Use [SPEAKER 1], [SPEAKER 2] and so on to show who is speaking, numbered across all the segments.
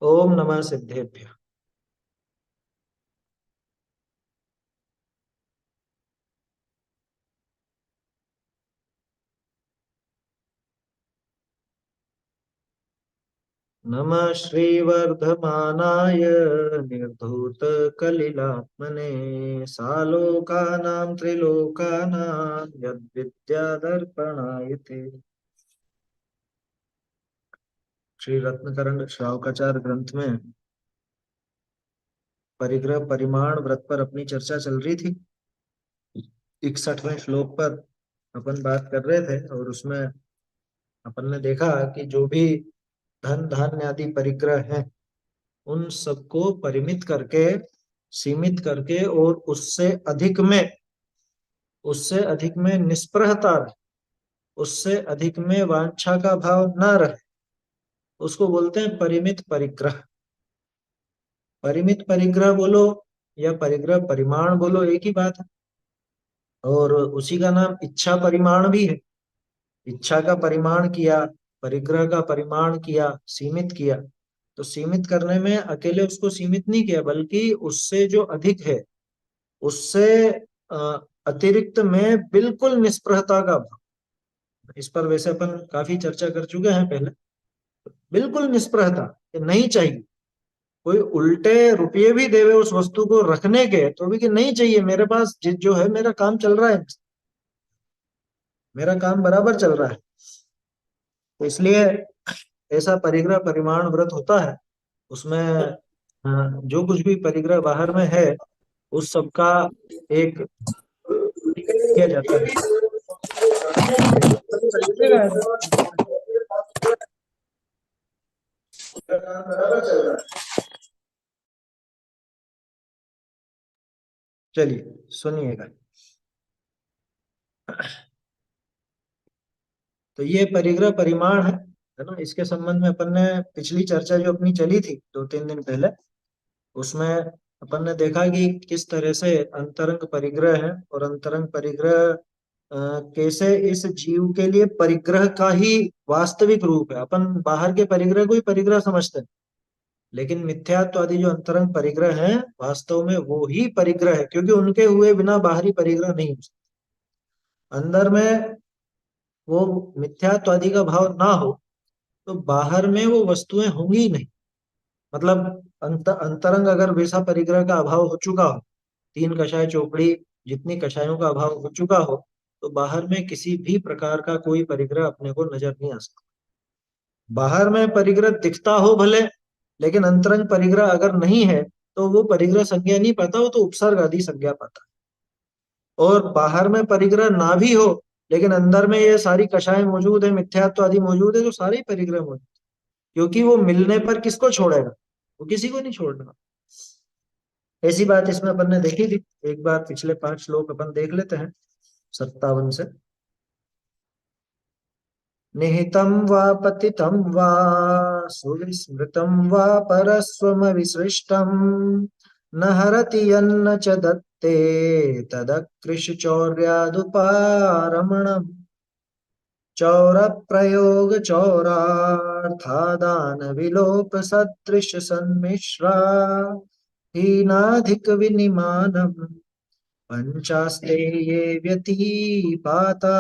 [SPEAKER 1] ओम नमः सिद्धेभ्य। नमः श्रीवर्धमानाय निर्धूतकलिलात्मने सालोकानां त्रिलोकानां यद्विद्यादर्पणायते। श्री रत्नकरण श्रावकाचार्य ग्रंथ में परिग्रह परिमाण व्रत पर अपनी चर्चा चल रही थी। 61वें श्लोक पर अपन बात कर रहे थे और उसमें अपन ने देखा कि जो भी धन धान्य आदि परिग्रह हैं उन सबको परिमित करके, सीमित करके और उससे अधिक में निस्पृहता रहे, उससे अधिक में वांछा का भाव न रहे, उसको बोलते हैं परिमित परिग्रह। परिमित परिग्रह बोलो या परिग्रह परिमाण बोलो, एक ही बात है। और उसी का नाम इच्छा परिमाण भी है। इच्छा का परिमाण किया, परिग्रह का परिमाण किया, सीमित किया। तो सीमित करने में अकेले उसको सीमित नहीं किया, बल्कि उससे जो अधिक है उससे अतिरिक्त में बिल्कुल निष्प्रहता का भाव। इस पर वैसे अपन काफी चर्चा कर चुके हैं पहले। बिल्कुल निष्प्रहता कि नहीं चाहिए, कोई उल्टे रुपये भी देवे उस वस्तु को रखने के तो भी कि नहीं चाहिए, मेरे पास जो है मेरा काम चल रहा है, मेरा काम बराबर चल रहा है। तो इसलिए ऐसा परिग्रह परिमाण व्रत होता है। उसमें जो कुछ भी परिग्रह बाहर में है उस सब का एक किया जाता है। चलिए सुनिएगा। तो ये परिग्रह परिमाण है ना। इसके संबंध में अपन ने पिछली चर्चा जो अपनी चली थी 2-3 दिन पहले, उसमें अपन ने देखा कि किस तरह से अंतरंग परिग्रह है और अंतरंग परिग्रह कैसे इस जीव के लिए परिग्रह का ही वास्तविक रूप है। अपन बाहर के परिग्रह को ही परिग्रह समझते हैं, लेकिन मिथ्यात्व आदि जो अंतरंग परिग्रह हैं वास्तव में वो ही परिग्रह है, क्योंकि उनके हुए बिना बाहरी परिग्रह नहीं हो सकता। अंदर में वो मिथ्यात्व आदि का भाव ना हो तो बाहर में वो वस्तुएं होंगी नहीं। मतलब अंतरंग अगर वैसा परिग्रह का अभाव हो चुका हो, तीन कषाय चौपड़ी जितनी कषायों का अभाव हो चुका हो, तो बाहर में किसी भी प्रकार का कोई परिग्रह अपने को नजर नहीं आ सकता। बाहर में परिग्रह दिखता हो भले, लेकिन अंतरंग परिग्रह अगर नहीं है तो वो परिग्रह संज्ञा नहीं पाता, वो तो उपसर्ग आदि संज्ञा पाता है। और बाहर में परिग्रह ना भी हो लेकिन अंदर में ये सारी कषाय मौजूद है, मिथ्यात्व आदि मौजूद है, तो सारे ही परिग्रह मौजूद है। क्योंकि वो मिलने पर किसको छोड़ेगा, वो किसी को नहीं छोड़ना। ऐसी बात इसमें अपन ने देखी थी। एक बार पिछले 5 श्लोक अपन देख लेते हैं 57 से। निहितं वा पतितं वा सुविस्मृतं वा परस्वमविसृष्टं न हरति यन्न च दत्ते तदकृशचौर्यादुपारमणम् चौरप्रयोग चौरार्थादान विलोप सदृश सन्मिश्रा हीनाधिक विनिमानम् पंचास्ते ये व्यतीपाता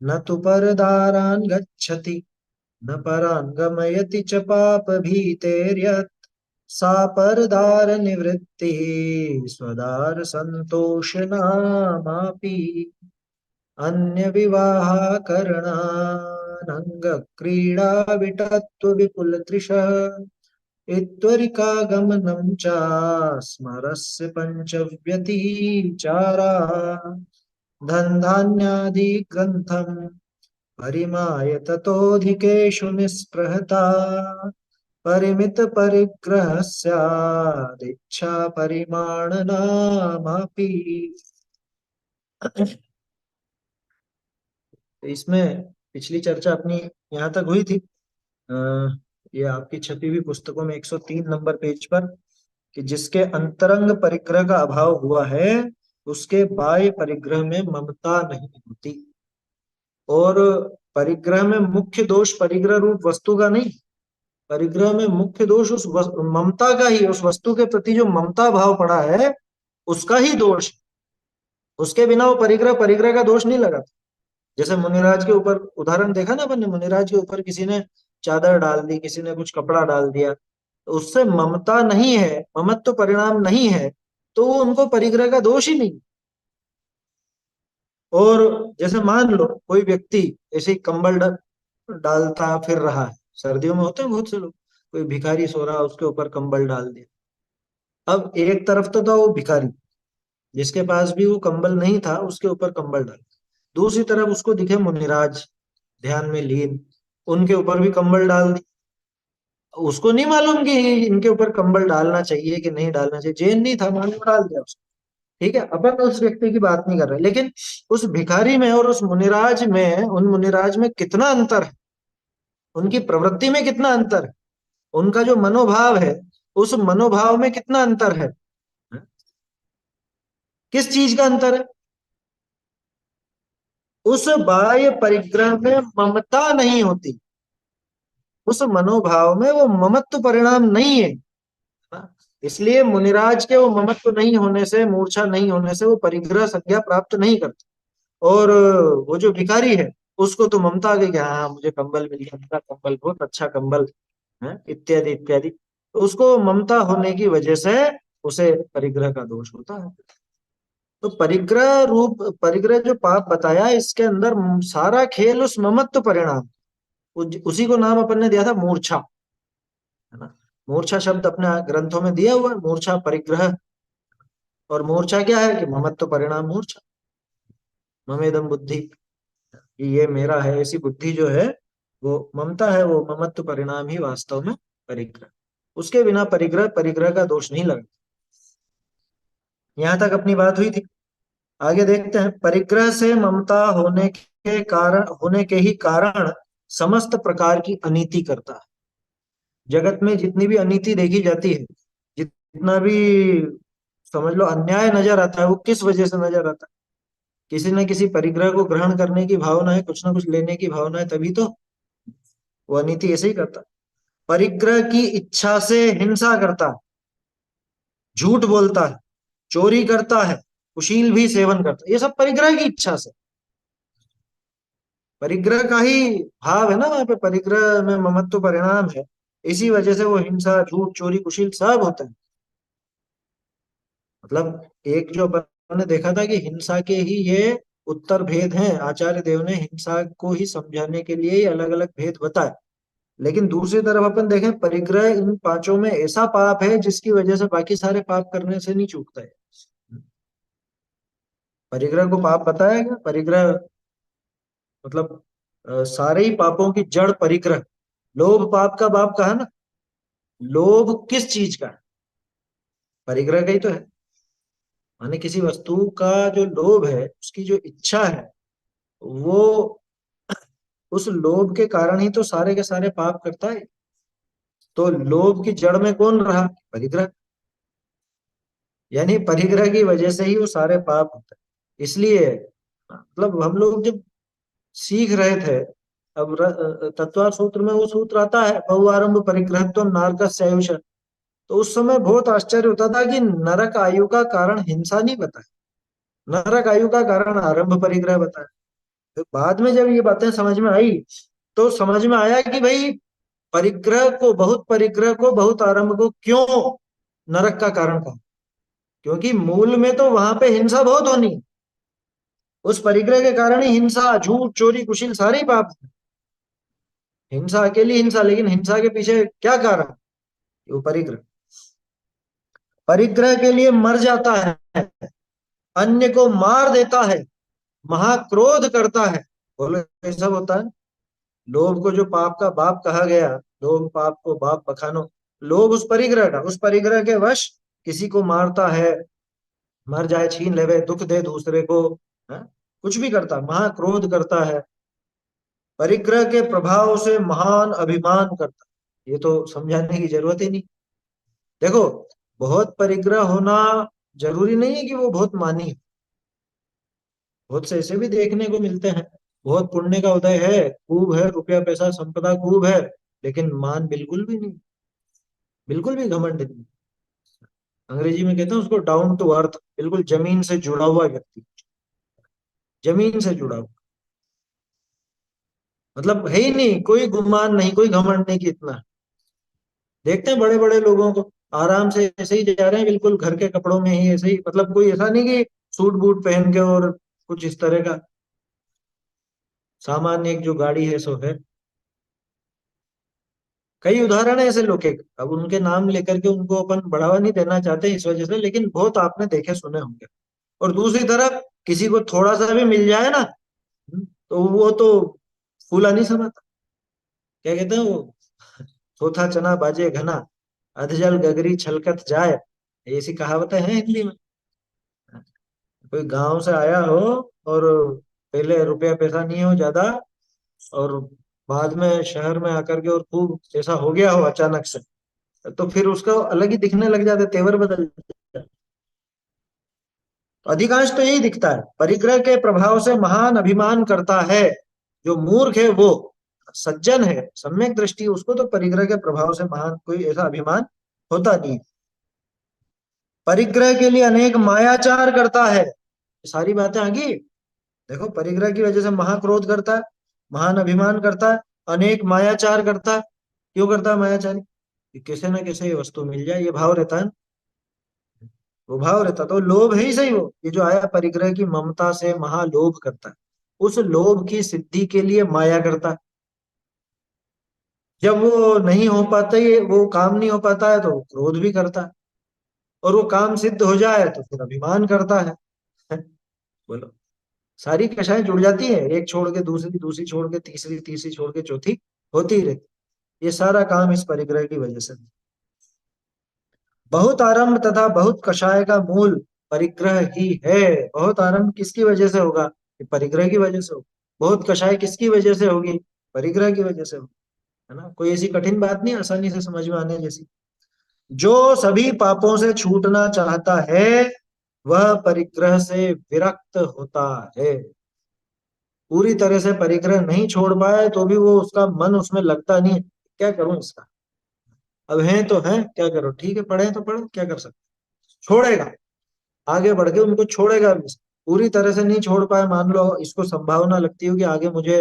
[SPEAKER 1] न तु परदारान् गच्छति न परान् गमयति च पापभीतेर्यत् सा परदार निवृत्ति स्वदार संतोषनामापि अन्य विवाह करणानंग क्रीडा विटत्व विपुल तृषः इत्वरिकागमनं च स्मरस्य पंचव्यतिचारा धन्धान्यादि ग्रंथम परिमाय ततोऽधिकेषु निःस्पृहता परिमित परिग्रह स्यादिच्छा परिमाण नामापि। इसमें पिछली चर्चा अपनी यहाँ तक हुई थी। ये आपकी छपी हुई पुस्तकों में 103 नंबर पेज पर, कि जिसके अंतरंग परिग्रह का अभाव हुआ है उसके बाह्य परिग्रह में ममता नहीं होती। और परिग्रह में मुख्य दोष परिग्रह रूप वस्तु का नहीं, परिग्रह में मुख्य दोष ममता का ही, उस वस्तु के प्रति जो ममता भाव पड़ा है उसका ही दोष। उसके बिना वो परिग्रह परिग्रह का दोष नहीं लगा। जैसे मुनिराज के ऊपर उदाहरण देखा ना अपन ने, मुनिराज के ऊपर किसी ने चादर डाल दी, किसी ने कुछ कपड़ा डाल दिया, तो उससे ममता नहीं है, ममत्व तो परिणाम नहीं है, तो वो उनको परिग्रह का दोष ही नहीं। और जैसे मान लो कोई व्यक्ति ऐसे ही कंबल डालता फिर रहा है, सर्दियों में होते हैं बहुत से लोग, कोई भिखारी सो रहा उसके ऊपर कंबल डाल दिया। अब एक तरफ तो था वो भिखारी जिसके पास भी वो कंबल नहीं था, उसके ऊपर कंबल डाल, दूसरी तरफ उसको दिखे मुनिराज ध्यान में लीन, उनके ऊपर भी कंबल डाल दी। उसको नहीं मालूम कि इनके ऊपर कंबल डालना चाहिए कि नहीं डालना चाहिए, जैन नहीं था, मान लो डाल दिया उसको। ठीक है, अपन उस व्यक्ति की बात नहीं कर रहे, लेकिन उस भिखारी में और उस मुनिराज में, उन मुनिराज में कितना अंतर है, उनकी प्रवृत्ति में कितना अंतर है, उनका जो मनोभाव है उस मनोभाव में कितना अंतर है। किस चीज का अंतर है? उस बाह्य परिग्रह में ममता नहीं होती, उस मनोभाव में वो ममत्व परिणाम नहीं है ना। इसलिए मुनिराज के वो ममत्व नहीं होने से, मूर्छा नहीं होने से वो परिग्रह संज्ञा प्राप्त नहीं करते। और वो जो भिखारी है उसको तो ममता आ गई कि हाँ मुझे कंबल मिल गया, मेरा कंबल बहुत अच्छा कंबल है, इत्यादि इत्यादि, तो उसको ममता होने की वजह से उसे परिग्रह का दोष होता है। तो परिग्रह रूप, परिग्रह जो पाप बताया इसके अंदर सारा खेल उस ममत्व परिणाम, उसी को नाम अपन ने दिया था मूर्छा, है ना। मूर्छा शब्द अपने ग्रंथों में दिया हुआ है, मूर्छा परिग्रह। और मूर्छा क्या है कि ममत्व परिणाम मूर्छा, ममेदम बुद्धि, कि ये मेरा है, ऐसी बुद्धि जो है वो ममता है, वो ममत्व परिणाम ही वास्तव में परिग्रह। उसके बिना परिग्रह परिग्रह का दोष नहीं लगा। यहां तक अपनी बात हुई थी। आगे देखते हैं, परिग्रह से ममता होने के ही कारण समस्त प्रकार की अनीति करता है। जगत में जितनी भी अनीति देखी जाती है, जितना भी समझ लो अन्याय नजर आता है, वो किस वजह से नजर आता है? किसी न किसी परिग्रह को ग्रहण करने की भावना है, कुछ ना कुछ लेने की भावना है, तभी तो वो अनीति ऐसे ही करता है। परिग्रह की इच्छा से हिंसा करता है, झूठ बोलता है, चोरी करता है, कुशील भी सेवन करता है, ये सब परिग्रह की इच्छा से। परिग्रह का ही भाव है ना वहां पे, परिग्रह में ममत्व परिणाम है, इसी वजह से वो हिंसा, झूठ, चोरी, कुशील सब होता है। मतलब एक जो अपन ने देखा था कि हिंसा के ही ये उत्तर भेद हैं, आचार्य देव ने हिंसा को ही समझाने के लिए ही अलग अलग भेद बताए। लेकिन दूसरी तरफ अपन देखें, परिग्रह इन पांचों में ऐसा पाप है जिसकी वजह से बाकी सारे पाप करने से नहीं चूकता है। परिग्रह को पाप बताया गया, परिग्रह मतलब सारे ही पापों की जड़ परिग्रह। लोभ पाप का बाप कहा ना, लोभ किस चीज का है? परिग्रह का ही तो है। माने किसी वस्तु का जो लोभ है, उसकी जो इच्छा है, वो उस लोभ के कारण ही तो सारे के सारे पाप करता है। तो लोभ की जड़ में कौन रहा? परिग्रह। यानी परिग्रह की वजह से ही वो सारे पाप होते हैं। इसलिए मतलब हम लोग जब सीख रहे थे, अब तत्व सूत्र में वो सूत्र आता है, बहुआरंभ परिग्रहत्व नारकस्यायुष। तो उस समय बहुत आश्चर्य होता था कि नरक आयु का कारण हिंसा नहीं बताया, नरक आयु का कारण आरंभ परिग्रह बताया। तो बाद में जब ये बातें समझ में आई, तो समझ में आया कि भाई परिग्रह को, बहुत परिग्रह को, बहुत आरंभ को क्यों नरक का कारण कहा? क्योंकि मूल में तो वहां पे हिंसा बहुत होनी, उस परिग्रह के कारण ही हिंसा, झूठ, चोरी, कुशील सारे ही पाप हैं। हिंसा अकेली हिंसा, लेकिन हिंसा के पीछे क्या कारण? वो परिग्रह, परिग्रह के लिए मर जाता है, अन्य को मार देता है, महाक्रोध करता है। बोलो ये सब होता है। लोभ को जो पाप का बाप कहा गया, लोभ पाप को बाप बखानो, लोभ उस परिग्रह का, उस परिग्रह के वश किसी को मारता है, मर जाए, छीन लेवे, दुख दे दूसरे को, है? कुछ भी करता, महाक्रोध करता है, परिग्रह के प्रभाव से महान अभिमान करता। ये तो समझाने की जरूरत ही नहीं। देखो, बहुत परिग्रह होना जरूरी नहीं है कि वो बहुत मानी हो। बहुत से ऐसे भी देखने को मिलते हैं, बहुत पुण्य का उदय है, खूब है, रुपया पैसा संपदा खूब है, लेकिन मान बिल्कुल भी नहीं, बिल्कुल भी घमंड नहीं। अंग्रेजी में कहते हैं उसको डाउन टू अर्थ, बिल्कुल जमीन से जुड़ा हुआ व्यक्ति, जमीन से जुड़ा हुआ। मतलब है ही नहीं, कोई गुमान नहीं, कोई घमंड नहीं कि इतना। देखते हैं बड़े बड़े लोगों को, आराम से ऐसे ही जा रहे हैं, बिल्कुल घर के कपड़ों में ही ऐसे ही, मतलब कोई ऐसा नहीं कि सूट बूट पहन के और कुछ इस तरह का। सामान्य एक जो गाड़ी है सो है। कई उदाहरण है ऐसे लोग के, अब उनके नाम लेकर के उनको अपन बढ़ावा नहीं देना चाहते इस वजह से, लेकिन बहुत आपने देखे सुने होंगे। और दूसरी तरफ किसी को थोड़ा सा भी मिल जाए ना, तो वो तो फूला नहीं समाता। क्या कहते हैं वो, थोथा चना बाजे घना, अधजल गगरी छलकत जाए, ऐसी कहावतें हैं हिंदी में। कोई गांव से आया हो और पहले रुपया पैसा नहीं हो ज्यादा, और बाद में शहर में आकर के और खूब ऐसा हो गया हो अचानक से, तो फिर उसका अलग ही दिखने लग जाते, तेवर बदल जाते। तो अधिकांश तो यही दिखता है, परिग्रह के प्रभाव से महान अभिमान करता है। जो मूर्ख है वो, सज्जन है सम्यक दृष्टि, उसको तो परिग्रह के प्रभाव से महान कोई ऐसा अभिमान होता नहीं है। परिग्रह के लिए अनेक मायाचार करता है, सारी बातें आ गई। देखो परिग्रह की वजह से महाक्रोध करता है, महान अभिमान करता है, अनेक मायाचार करता है। क्यों करता है मायाचारी? कि किसी न किसी ये वस्तु मिल जाए, ये भाव रहता है ना। वो भाव रहता तो लोभ है ही सही, वो ये जो आया परिग्रह की ममता से महालोभ करता है, उस लोभ की सिद्धि के लिए माया करता है। जब वो नहीं हो पाता, ये वो काम नहीं हो पाता है तो वो क्रोध भी करता है, और वो काम सिद्ध हो जाए तो फिर अभिमान करता है। बोलो, सारी कक्षाएं जुड़ जाती है, एक छोड़ के दूसरी, दूसरी छोड़ के तीसरी, तीसरी छोड़ के चौथी, होती ही रहती। ये सारा काम इस परिग्रह की वजह से। बहुत आरंभ तथा बहुत कषाय का मूल परिग्रह ही है। बहुत आरंभ किसकी वजह से होगा? ये परिग्रह की वजह से होगा। बहुत कषाय किसकी वजह से होगी? परिग्रह की वजह से होगी। है ना, कोई ऐसी कठिन बात नहीं, आसानी से समझ में आने जैसी। जो सभी पापों से छूटना चाहता है वह परिग्रह से विरक्त होता है। पूरी तरह से परिग्रह नहीं छोड़ पाए तो भी वो, उसका मन उसमें लगता नहीं है। क्या करूं इसका, अब है तो है, क्या करो, ठीक है पढ़े तो पढ़े, क्या कर सकते। छोड़ेगा, आगे बढ़ के उनको छोड़ेगा भी। पूरी तरह से नहीं छोड़ पाए, मान लो इसको संभावना लगती हो कि आगे मुझे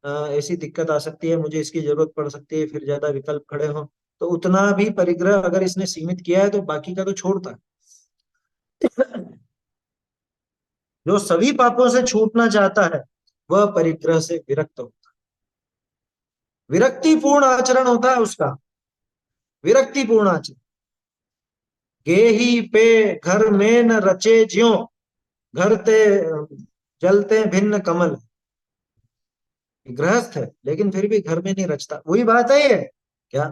[SPEAKER 1] ऐसी दिक्कत आ सकती है, मुझे इसकी जरूरत पड़ सकती है, फिर ज्यादा विकल्प खड़े हो, तो उतना भी परिग्रह अगर इसने सीमित किया है तो बाकी का तो छोड़ता है। जो सभी पापों से छूटना चाहता है वह परिग्रह से विरक्त हो, विरक्तिपूर्ण आचरण होता है उसका, विरक्तिपूर्ण आचरण। गेही पे घर में न रचे ज्यों, घर ते जलते भिन्न कमल। गृहस्थ है लेकिन फिर भी घर में नहीं रचता, वही बात है ये। क्या,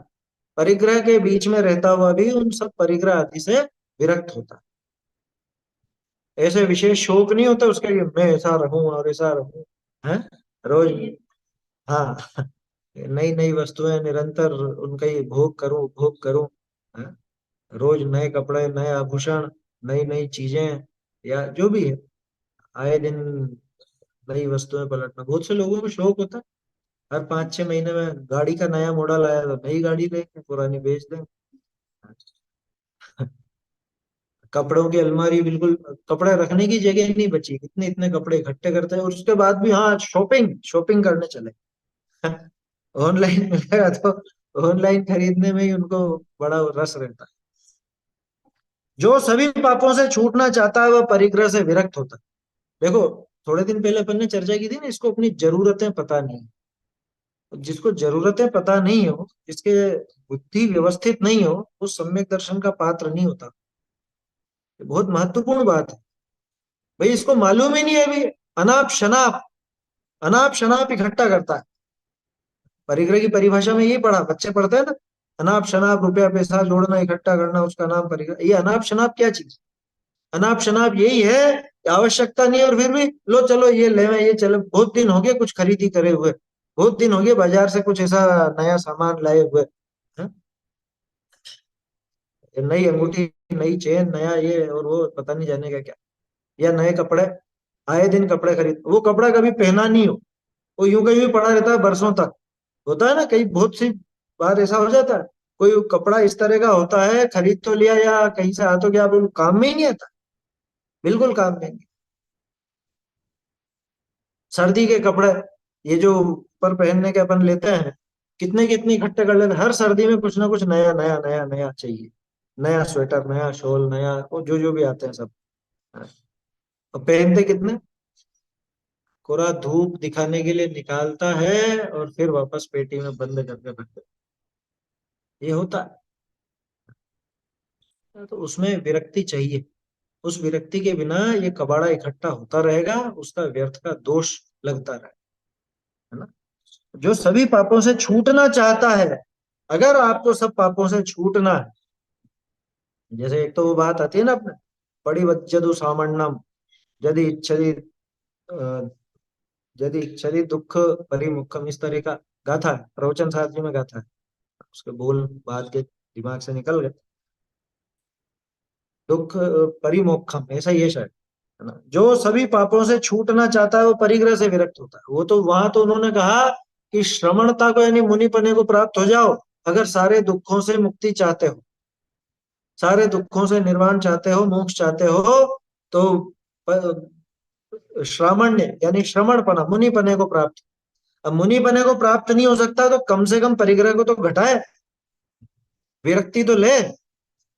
[SPEAKER 1] परिग्रह के बीच में रहता हुआ भी उन सब परिग्रह आदि से विरक्त होता है। ऐसे विशेष शौक नहीं होता उसका कि मैं ऐसा रहूं और ऐसा रहूं, है रोज। हाँ, नई नई वस्तुएं निरंतर, उनका ही भोग करूं, उपभोग करूं, है? रोज नए कपड़े, नए आभूषण, नई नई चीजें, या जो भी है, आए दिन नई वस्तुएं पलटना, बहुत से लोगों को शौक होता है। हर 5-6 महीने में गाड़ी का नया मॉडल आया तो नई गाड़ी लेंगे, पुरानी बेच देंगे। कपड़ों की अलमारी, बिल्कुल कपड़े रखने की जगह नहीं बची, इतने इतने कपड़े इकट्ठे करते हैं, और उसके बाद भी हाँ शॉपिंग शॉपिंग करने चले। ऑनलाइन मिलेगा तो ऑनलाइन खरीदने में ही उनको बड़ा रस रहता है। जो सभी पापों से छूटना चाहता है वह परिग्रह से विरक्त होता है। देखो, थोड़े दिन पहले अपन ने चर्चा की थी ना, इसको अपनी जरूरतें पता नहीं। जिसको जरूरतें पता नहीं हो, जिसके बुद्धि व्यवस्थित नहीं हो, वो सम्यक दर्शन का पात्र नहीं होता। ये बहुत महत्वपूर्ण बात है। भाई इसको मालूम ही नहीं है अभी, अनाप शनाप, अनाप शनाप इकट्ठा करता है। परिग्रह की परिभाषा में ये पढ़ा, बच्चे पढ़ते हैं ना, अनाप शनाप रुपया पैसा जोड़ना इकट्ठा करना, उसका नाम परिग्रह। ये अनाप शनाप क्या चीज? अनाप शनाप यही है कि आवश्यकता नहीं है और फिर भी लो चलो ये ले, ये चलो, बहुत दिन हो गए कुछ खरीदी करे हुए, बहुत दिन हो गए बाजार से कुछ ऐसा नया सामान लाए हुए, हैं? नई अंगूठी, नई चेन, नया ये और वो, पता नहीं जाने का क्या, या नए कपड़े, आए दिन कपड़े खरीद, वो कपड़ा कभी पहना नहीं हो, वो यूं कहीं भी पड़ा रहता है बरसों तक। होता है ना कई बहुत सी बार ऐसा हो जाता है, कोई कपड़ा इस तरह का होता है, खरीद तो लिया या कहीं से आ तो गया, बिल्कुल काम में ही नहीं आता, बिल्कुल काम में नहीं। सर्दी के कपड़े, ये जो ऊपर पहनने के अपन लेते हैं, कितने कितने इकट्ठे कर लेते हैं, हर सर्दी में कुछ ना कुछ नया नया नया नया चाहिए। नया स्वेटर, नया शॉल, नया वो जो जो भी आते हैं सब। और पहनते कितने, पूरा धूप दिखाने के लिए निकालता है और फिर वापस पेटी में बंद करके रख देता। ये होता है, तो उसमें विरक्ति चाहिए। उस विरक्ति के बिना ये कबाड़ा इकट्ठा होता रहेगा, उसका व्यर्थ का दोष लगता रहेगा, है ना। जो सभी पापों से छूटना चाहता है, अगर आपको सब पापों से छूटना है, जैसे एक तो वो बात आती है ना अपने, पड़ी वज्जदु सामण्णम, यदि इच्छति यदि इच्छति दुख परिमुखम, इस तरह का गाथा है, प्रवचन साहिब जी में गाथा है। उसके बोल बात के दिमाग से निकल गए। दुख परिमोक्षम, ऐसा ही है शायद, है ना। जो सभी पापों से छूटना चाहता है वो परिग्रह से विरक्त होता है। वो तो वहां तो उन्होंने कहा कि श्रमणता को यानी मुनिपने को प्राप्त हो जाओ, अगर सारे दुखों से मुक्ति चाहते हो, सारे दुखों से निर्वाण चाहते हो, मोक्ष चाहते हो, तो श्रामण्य यानी श्रमणपना, मुनिपने को प्राप्त। अब मुनिपने को प्राप्त नहीं हो सकता तो कम से कम परिग्रह को तो घटाए, विरक्ति तो ले।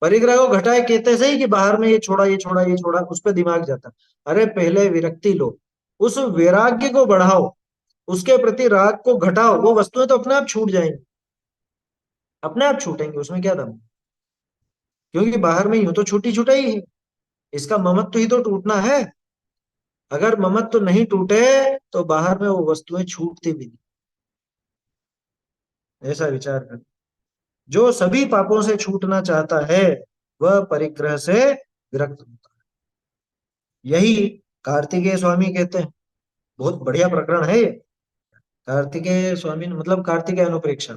[SPEAKER 1] परिग्रह को घटाए कहते से ही कि बाहर में ये छोड़ा, ये छोड़ा, ये छोड़ा, उस पर दिमाग जाता। अरे पहले विरक्ति लो, उस वैराग्य को बढ़ाओ, उसके प्रति राग को घटाओ, वो वस्तुएं तो अपने आप छूट जाएंगी, अपने आप छूटेंगी, उसमें क्या दम है? क्योंकि बाहर में यूं तो छूटी छुटाई है, इसका ममत्व ही तो टूटना है। अगर ममत्व नहीं टूटे तो बाहर में वो वस्तुएं छूटती भी नहीं। ऐसा विचार कर, जो सभी पापों से छूटना चाहता है वह परिग्रह से विरक्त होता है। यही कार्तिकेय स्वामी कहते हैं, बहुत बढ़िया प्रकरण है ये। कार्तिकेय स्वामी ने मतलब कार्तिकेय अनुप्रेक्षा,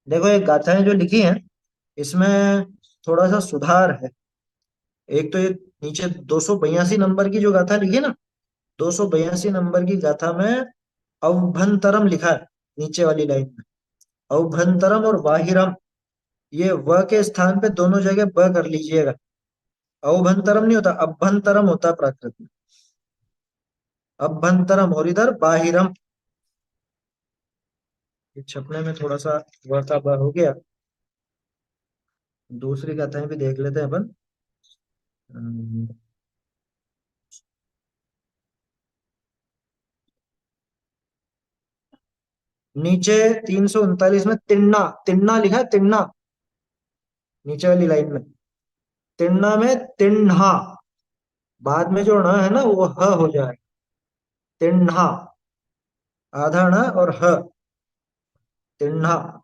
[SPEAKER 1] देखो ये गाथाएं जो लिखी हैं, इसमें थोड़ा सा सुधार है। एक तो ये नीचे 282 नंबर की जो गाथा लिखी है ना, 282 नंबर की गाथा में अवभंतरम लिखा है, नीचे वाली लाइन में। अवभंतरम और वाहिरम, ये व के स्थान पे दोनों जगह ब कर लीजिएगा। अवभंतरम नहीं होता, अभ्यंतरम होता प्राकृत में। अभ्यंतरम और इधर बाहिरम। ये छपने में थोड़ा सा व का ब हो गया। दूसरी गाथाएं भी देख लेते हैं अपन। अम्म, नीचे 339 में तिन्ना, तिन्ना लिखा है, तिन्ना, नीचे वाली लाइन में। तिन्ना में तिन्हा, बाद में जो ण है ना वो ह हो जाए, तिन्हा, आधा ण और ह, तिन्हा।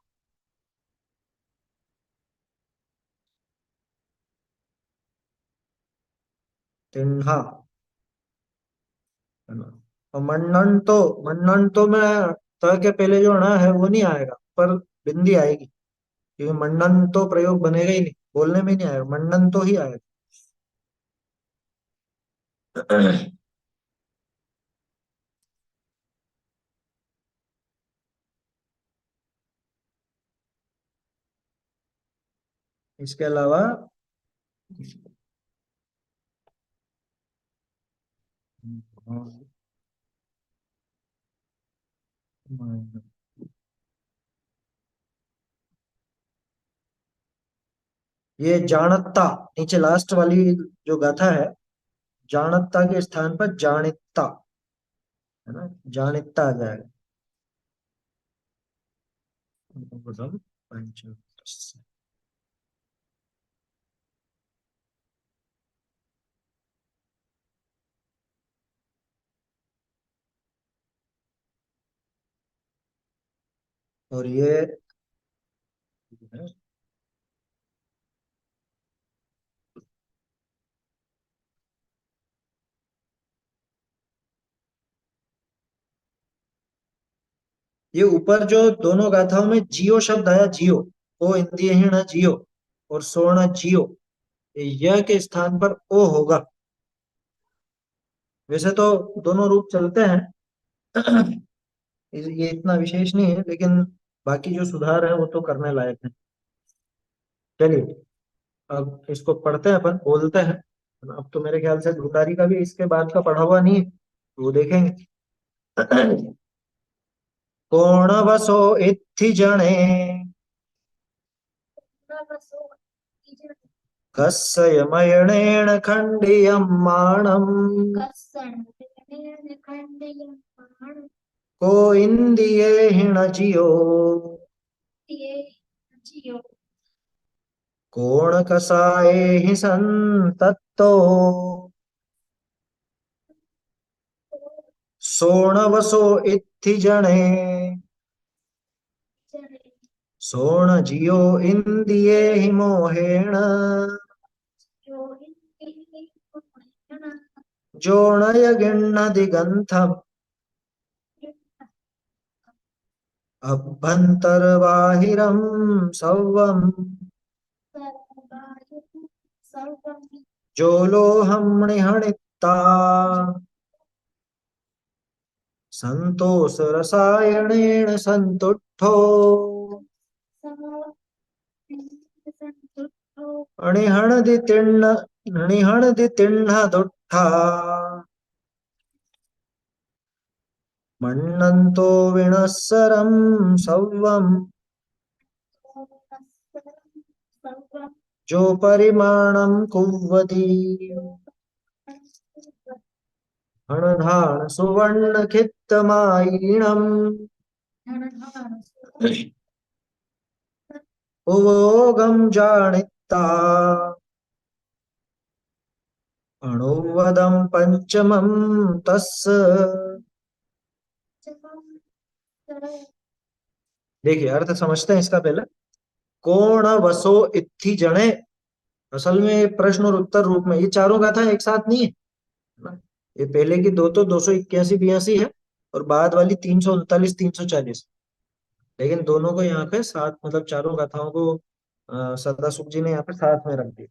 [SPEAKER 1] तिन्हा, है ना। और मन्नन तो में त के पहले जो ण है वो नहीं आएगा, पर बिंदी आएगी, क्योंकि मन्नन तो प्रयोग बनेगा ही नहीं, बोलने में ही नहीं आएगा, मन्नन तो ही आएगा। इसके अलावा ये जानता, नीचे लास्ट वाली जो गाथा है, जानता के स्थान पर जानिता, है ना, जानिता आ जाएगा। मतलब पंच, और ये ऊपर जो दोनों गाथाओं में जियो शब्द आया, जियो, ओ इंद्रिय न जियो, और स्वर्ण जियो, यह के स्थान पर ओ होगा। वैसे तो दोनों रूप चलते हैं, ये इतना विशेष नहीं है, लेकिन बाकी जो सुधार है वो तो करने लायक है। चलिए, अब इसको पढ़ते हैं, अपन बोलते हैं। अब तो मेरे ख्याल से गुटारी का भी इसके बाद का पढ़ा हुआ नहीं है, तो वो देखेंगे। कोण वसो इत्थि जने, कस्यमयणेन खण्डियमाणम्, को इन्द्रिये हिणजियो, कोण कसाये हि सन्ततो, सोणवसो इत्थि जने, सोणजियो इन्द्रिये हि मोहेण, जोणय गृह्णदि ग्रन्थम् अभ्यन्तरबाहिरं सौवम्, जोलोहमणिहणिता संतोष रसायनेन संतुष्टो, अणिहणदि तिण्ण अणिहणदि तिण्ण दुट्ठा, मन्नन्तो विनस्सरं सौवम्, जो परिमाणं कुर्वति, हणधाण सुवर्णखित्तमायीणम्, उवोगं जानित्ता, अणुवदं पंचमं तस्। देखिए, अर्थ समझते हैं इसका पहले। कोण वसो इत्थि जने, असल में ये प्रश्न और उत्तर रूप में, ये चारों गाथा एक साथ नहीं है ना। ये पहले की दो तो 281 82 है, और बाद वाली 339 340। लेकिन दोनों को यहाँ पे साथ, मतलब चारों गाथाओं को सदा सुख जी ने यहाँ पे साथ में रख दिया।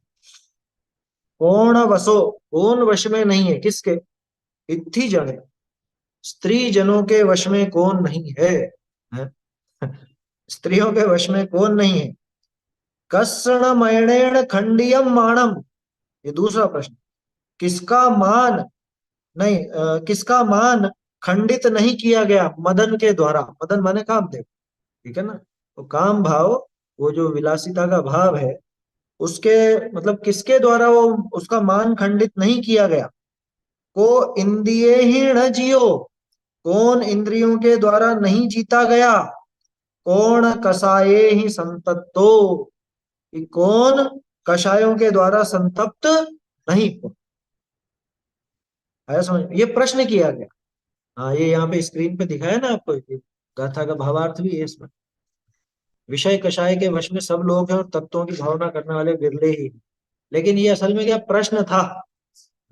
[SPEAKER 1] कौन वसो, कौन वश में नहीं है, किसके? इत्थि जने, स्त्री जनों के वश में कौन नहीं है, हैं? स्त्रियों के वश में कौन नहीं है? कस्ण मयणेण खंडियम माणम, ये दूसरा प्रश्न। किसका मान, नहीं किसका मान खंडित नहीं किया गया मदन के द्वारा? मदन माने कामदेव, ठीक है ना। तो काम भाव, वो जो विलासिता का भाव है, उसके मतलब किसके द्वारा वो, उसका मान खंडित नहीं किया गया? को इंद्रिये ही न जियो, कौन इंद्रियों के द्वारा नहीं जीता गया? कौन कसाये ही संतप्तो, कि कौन कषायों के द्वारा संतप्त नहीं हुआ। आया समझ? ये प्रश्न किया गया। हाँ, ये यहाँ पे स्क्रीन पे दिखाया ना आपको, ये गाथा का भावार्थ भी है इसमें। विषय कषाय के वश में सब लोग हैं, और तत्वों की भावना करने वाले बिरले ही। लेकिन ये असल में क्या प्रश्न था,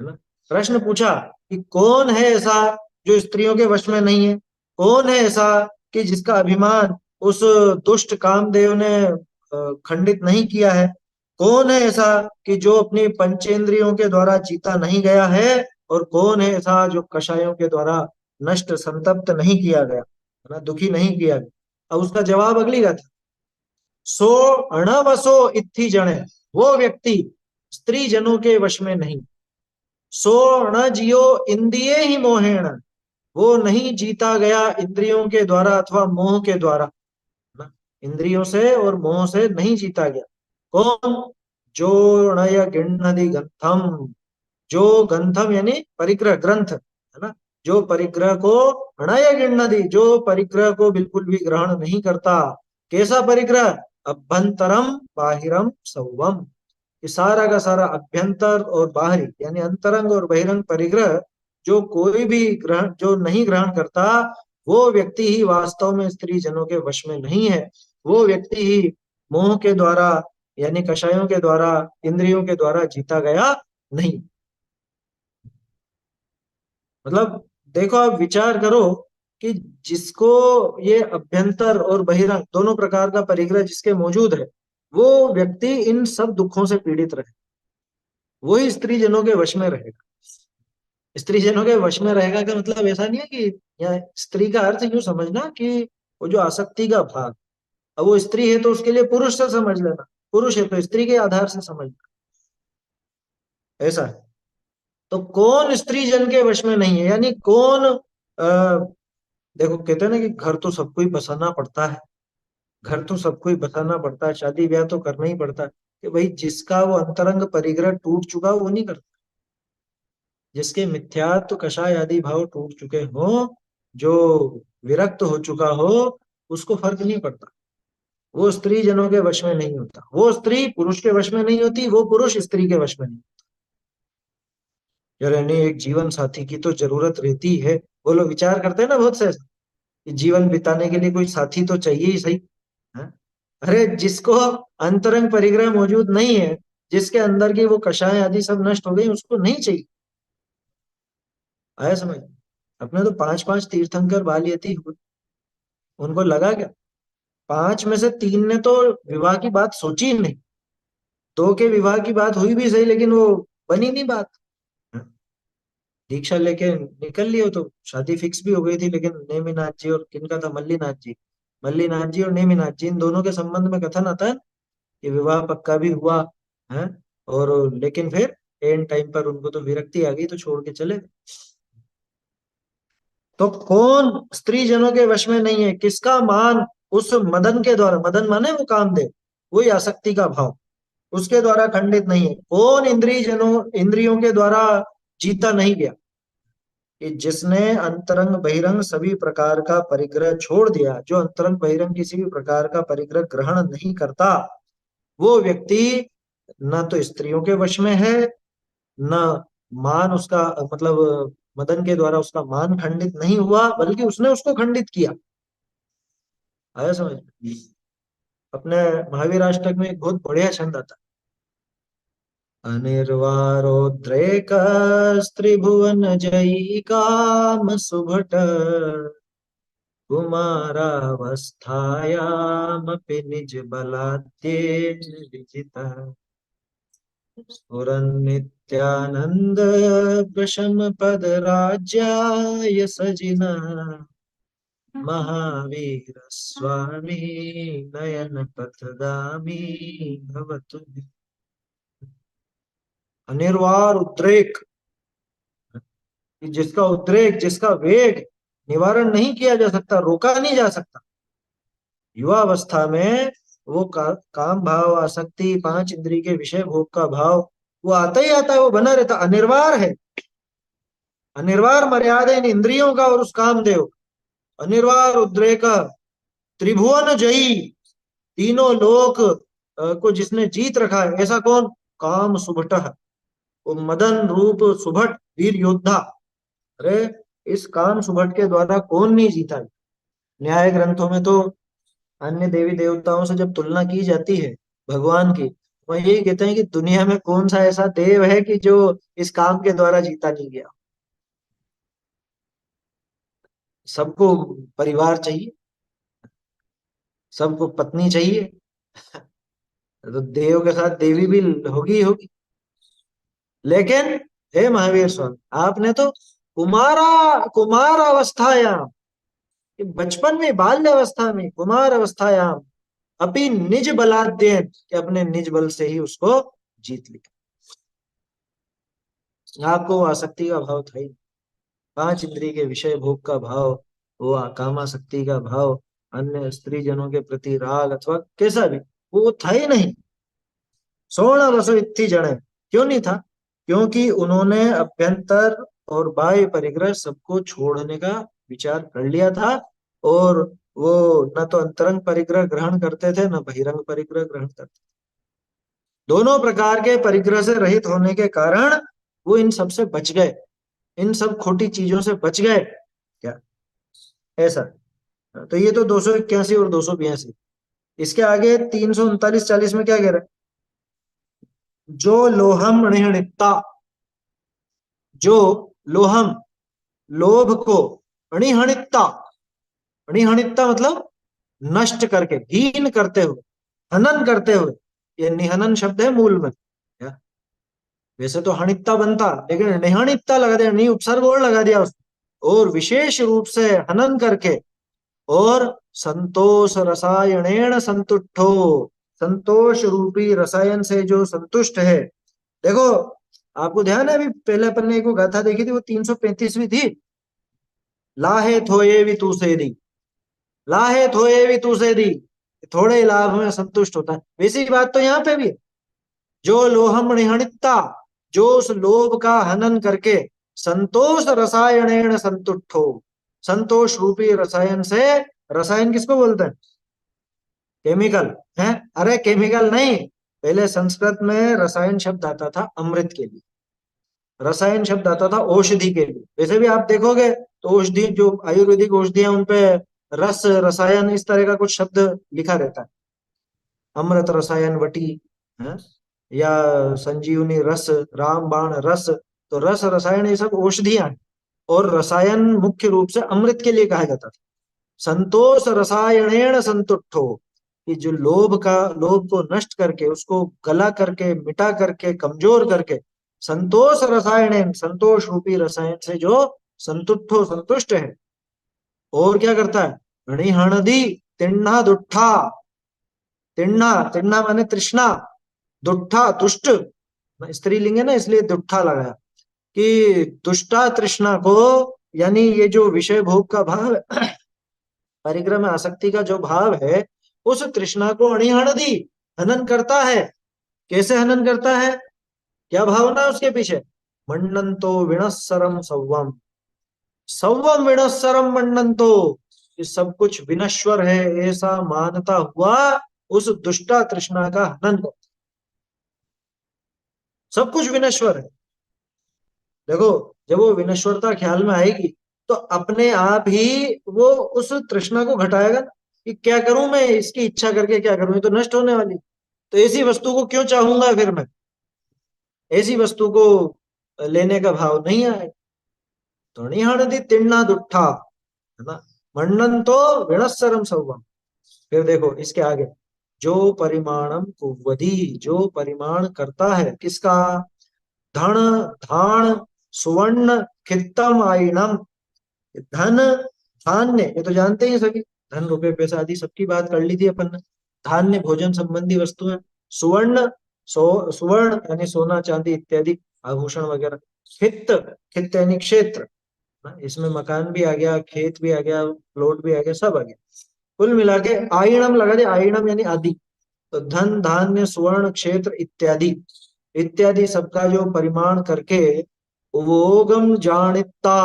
[SPEAKER 1] है ना। प्रश्न पूछा कि कौन है ऐसा जो स्त्रियों के वश में नहीं है? कौन है ऐसा कि जिसका अभिमान उस दुष्ट कामदेव ने खंडित नहीं किया है? कौन है ऐसा कि जो अपनी पंचेंद्रियों के द्वारा जीता नहीं गया है? और कौन है ऐसा जो कषायों के द्वारा नष्ट संतप्त नहीं किया गया, है ना, दुखी नहीं किया गया? अब उसका जवाब अगली गाथा। सो अणवसो इत्थि जने, वो व्यक्ति स्त्री जनों के वश में नहीं। सो न जियो इंद्रिये ही मोहेण, वो नहीं जीता गया इंद्रियों के द्वारा अथवा मोह के द्वारा, ना। इंद्रियों से और मोह से नहीं जीता गया। कौन? जो नय गृह्णदि ग्रंथम, जो ग्रंथम यानी परिग्रह ग्रंथ, है ना, जो परिग्रह को, अणय गृह्णदि, जो परिग्रह को बिल्कुल भी ग्रहण नहीं करता। कैसा परिग्रह? अभ्यंतरम बाहिरम सौवम, कि सारा का सारा अभ्यंतर और बाहरी यानी अंतरंग और बहिरंग परिग्रह जो कोई भी ग्रहण, जो नहीं ग्रहण करता, वो व्यक्ति ही वास्तव में स्त्री जनों के वश में नहीं है। वो व्यक्ति ही मोह के द्वारा यानी कषायों के द्वारा, इंद्रियों के द्वारा जीता गया नहीं। मतलब देखो, आप विचार करो कि जिसको ये अभ्यंतर और बहिरंग दोनों प्रकार का परिग्रह जिसके मौजूद है, वो व्यक्ति इन सब दुखों से पीड़ित रहे, वही स्त्री जनों के वश में रहेगा। स्त्री जनों के वश में रहेगा का मतलब ऐसा नहीं है कि, या स्त्री का अर्थ यूं समझना कि वो जो आसक्ति का भाव, अब वो स्त्री है तो उसके लिए पुरुष से समझ लेना, पुरुष है तो स्त्री के आधार से समझ लेना, ऐसा है। तो कौन स्त्री जन के वश में नहीं है, यानी कौन देखो कहते हैं ना कि घर तो सबको ही बसाना पड़ता है, घर तो सबको ही बसाना पड़ता है, शादी ब्याह तो करना ही पड़ता है, कि भाई जिसका वो अंतरंग परिग्रह टूट चुका वो नहीं करता, जिसके मिथ्यात्व कषाय आदि भाव टूट चुके हो, जो विरक्त हो चुका हो, उसको फर्क नहीं पड़ता। वो स्त्री जनों के वश में नहीं होता, वो स्त्री पुरुष के वश में नहीं होती, वो पुरुष स्त्री के वश में नहीं। यार यानी एक जीवन साथी की तो जरूरत रहती है, वो लोग विचार करते हैं ना बहुत से ऐसे, कि जीवन बिताने के लिए कोई साथी तो चाहिए ही सही। हाँ? अरे जिसको अंतरंग परिग्रह मौजूद नहीं है, जिसके अंदर की वो कषाय आदि सब नष्ट हो गई, उसको नहीं चाहिए। आया समझ? अपने तो पांच पांच तीर्थंकर बाल यति हुए, उनको लगा क्या? पांच में से तीन ने तो विवाह की बात सोची ही नहीं, दो के विवाह की बात हुई भी सही लेकिन वो बनी नहीं बात। हाँ? दीक्षा लेके निकल लिए, तो शादी फिक्स भी हो गई थी, लेकिन नेमिनाथ जी और किनका था, मल्लीनाथ जी, मल्लीनाथ जी और नेमिनाथ जी, इन दोनों के संबंध में कथन आता है कि विवाह पक्का भी हुआ है, और लेकिन फिर एंड टाइम पर उनको तो विरक्ति आ गई तो छोड़ के चले गए। तो कौन स्त्री जनों के वश में नहीं है, किसका मान उस मदन के द्वारा, मदन माने वो कामदेव, वही आसक्ति का भाव, उसके द्वारा खंडित नहीं है, कौन इंद्रिय जनों इंद्रियों के द्वारा जीता नहीं गया, कि जिसने अंतरंग बहिरंग सभी प्रकार का परिग्रह छोड़ दिया, जो अंतरंग बहिरंग किसी भी प्रकार का परिग्रह ग्रहण नहीं करता, वो व्यक्ति न तो स्त्रियों के वश में है, न मान उसका मतलब मदन के द्वारा उसका मान खंडित नहीं हुआ, बल्कि उसने उसको खंडित किया। आया समझ में? अपने महावीर अष्टक में एक बहुत बढ़िया छंद आता है, अनिर्वारोद्रेक त्रिभुवन जयी काम सुभट कुमारावस्थायामपि निज बलाद्येन विजितः स्फुरन्नित्यानन्द प्रशम पद राज्याय सजिनः महावीर स्वामी नयन पथगामी भवतु। अनिर्वार उद्रेक, कि जिसका उद्रेक, जिसका वेग निवारण नहीं किया जा सकता, रोका नहीं जा सकता। युवावस्था में वो काम भाव, आसक्ति, पांच इंद्रिय के विषय भोग का भाव, वो आता ही आता है, वो बना रहता, अनिर्वार है। अनिर्वार मर्यादा इन इंद्रियों का और उस कामदेव, अनिर्वार उद्रेक त्रिभुवन जयी, तीनों लोक को जिसने जीत रखा है, ऐसा कौन? काम सुभट, वो मदन रूप सुभट वीर योद्धा। अरे इस काम सुभट के द्वारा कौन नहीं जीता है? न्याय ग्रंथों में तो अन्य देवी देवताओं से जब तुलना की जाती है भगवान की, वह यही कहते हैं कि दुनिया में कौन सा ऐसा देव है कि जो इस काम के द्वारा जीता नहीं गया। सबको परिवार चाहिए, सबको पत्नी चाहिए, तो देव के साथ देवी भी होगी ही होगी। लेकिन हे महावीर स्वामी, आपने तो कुमार अवस्थायाम, कि बचपन में, बाल्य अवस्था में, कुमार अवस्थायाम अपनी निज बलाद्येन, कि अपने निज बल से ही उसको जीत लिया। आपको आसक्ति का भाव था ही, पांच इंद्रिय के विषय भोग का भाव, वो कामासक्ति का भाव, अन्य स्त्री जनों के प्रति राग अथवा कैसा भी, वो था ही नहीं। स्वर्ण वसु इत्थि जड़े, क्यों नहीं था? क्योंकि उन्होंने अभ्यंतर और बाह्य परिग्रह सबको छोड़ने का विचार कर लिया था, और वो न तो अंतरंग परिग्रह ग्रहण करते थे, न बहिरंग परिग्रह ग्रहण करते थे। दोनों प्रकार के परिग्रह से रहित होने के कारण वो इन सब से बच गए, इन सब खोटी चीजों से बच गए क्या, ऐसा। तो ये तो 281 और 282। इसके आगे 339 40 में क्या कह रहा है? जो लोहम ऋणिता, जो लोहम लोभ को, अणिहणिता, अणिहणिता मतलब नष्ट करके, हीन करते हुए, हनन करते हुए, ये निहनन शब्द है मूल में क्या? वैसे तो हणित्ता बनता, लेकिन निहणित्ता लगा दिया, उपसर्ग और लगा दिया उसने, और विशेष रूप से हनन करके और संतोष रसायणेन संतुष्टो, संतोष रूपी रसायन से जो संतुष्ट है। देखो, आपको ध्यान है, अभी पहले अपन ने एक वो गाथा देखी थी, वो 335वीं थी। लाहे थोए भी तू से दी, लाहे थोए भी तू से दी, थोड़े लाभ में संतुष्ट होता है। वैसी बात तो यहाँ पे भी है। जो लोहम निहनिता, जो उस लोभ का हनन करके संतोष रसायणेण संतुष्ट हो, संतोष रूपी रसायन से, रसायन किसको बोलते हैं? केमिकल है। अरे केमिकल नहीं, पहले संस्कृत में रसायन शब्द आता था अमृत के लिए, रसायन शब्द आता था औषधि के लिए। वैसे भी आप देखोगे तो औषधि, जो आयुर्वेदिक औषधियां, उनपे रस, रसायन, इस तरह का कुछ शब्द लिखा रहता है। अमृत रसायन वटी है, या संजीवनी रस, रामबाण रस। तो रस, रसायन, ये सब औषधियां हैं। और रसायन मुख्य रूप से अमृत के लिए कहा जाता था। संतोष रसायणेण संतुष्टो, कि जो लोभ का, लोभ को नष्ट करके, उसको गला करके, मिटा करके, कमजोर करके, संतोष रसायणेन, संतोष रूपी रसायन से जो संतुष्ट हो, संतुष्ट है। और क्या करता है? ऋणिहणदी तिण्णा दुट्ठा, तिण्णा, तिण्णा माने तृष्णा, दुट्ठा तुष्ट, स्त्रीलिंग है ना, इसलिए दुट्ठा लगाया, कि दुष्टा तृष्णा को, यानी ये जो विषय भोग का भाव है, परिग्रह में आसक्ति का जो भाव है, उस तृष्णा को अणिहणदी, हनन करता है। कैसे हनन करता है? क्या भावना है उसके पीछे? मन्नंतो विनस्सरम सौवम, सौवम विनस्सरम मन्नंतो, ये सब कुछ विनश्वर है ऐसा मानता हुआ उस दुष्टा तृष्णा का हनन कर। सब कुछ विनश्वर है। देखो, जब वो विनश्वरता ख्याल में आएगी, तो अपने आप ही वो उस तृष्णा को घटाएगा ना, कि क्या करूं मैं, इसकी इच्छा करके क्या करूं, ये तो नष्ट होने वाली। तो ऐसी वस्तु को क्यों चाहूंगा फिर मैं, ऐसी वस्तु को लेने का भाव नहीं आए। तो निहणति तिण्णा दुट्ठा, है ना, मन्नन तो विणस्सरम सौवम। फिर देखो इसके आगे, जो परिमाणम कुवदी, जो परिमाण करता है किसका? धन, धान, सुवर्ण, खित्तम आइणम। धन, धान्य, ये तो जानते ही हैं सभी, धन, रुपए, पैसा आदि सबकी बात कर ली थी अपन ने। धान्य भोजन संबंधी वस्तुएं। सुवर्ण, सुवर्ण यानी सोना चांदी इत्यादि आभूषण वगैरह। खित्त, खित्त यानी क्षेत्र, ना, इसमें मकान भी आ गया, खेत भी आ गया, प्लॉट भी आ गया, सब आ गया। कुल मिला के आइणम लगा दे, आइणम यानी आदि। तो धन, धान्य, सुवर्ण, क्षेत्र इत्यादि, इत्यादि सबका जो परिमाण करके उवोगम जानिता।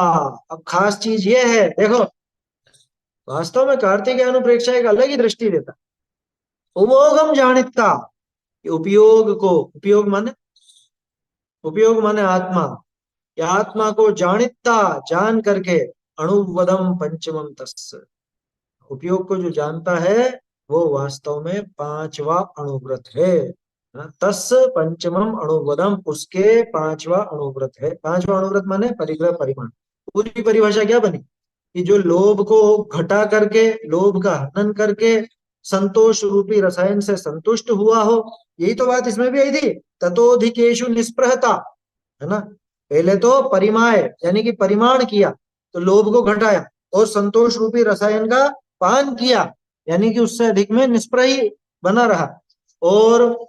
[SPEAKER 1] अब खास चीज ये है, देखो, वास्तव में कार्तिक अनुप्रेक्षा एक अलग ही दृष्टि देता। उवोगम जानिता, उपयोग को, उपयोग माने, उपयोग माने आत्मा, या आत्मा को जानिता, जान करके, अणुवदम पंचमम तस्, उपयोग को जो जानता है, वो वास्तव में पांचवा अणुव्रत है। तस् पंचमम अणुव्रतम, उसके पांचवा अणुव्रत है। पांचवा अणुव्रत माने परिग्रह परिमाण। पूरी परिभाषा क्या बनी? कि जो लोभ को घटा करके, लोभ का हनन करके, संतोष रूपी रसायन से संतुष्ट हुआ हो। यही तो बात इसमें भी आई थी, ततोधिकेशु निस्पृहता, है ना। पहले तो परिमाय यानी कि परिमाण किया, तो लोभ को घटाया, और संतोष रूपी रसायन का पान किया, यानी कि उससे अधिक में निष्प्रही बना रहा। और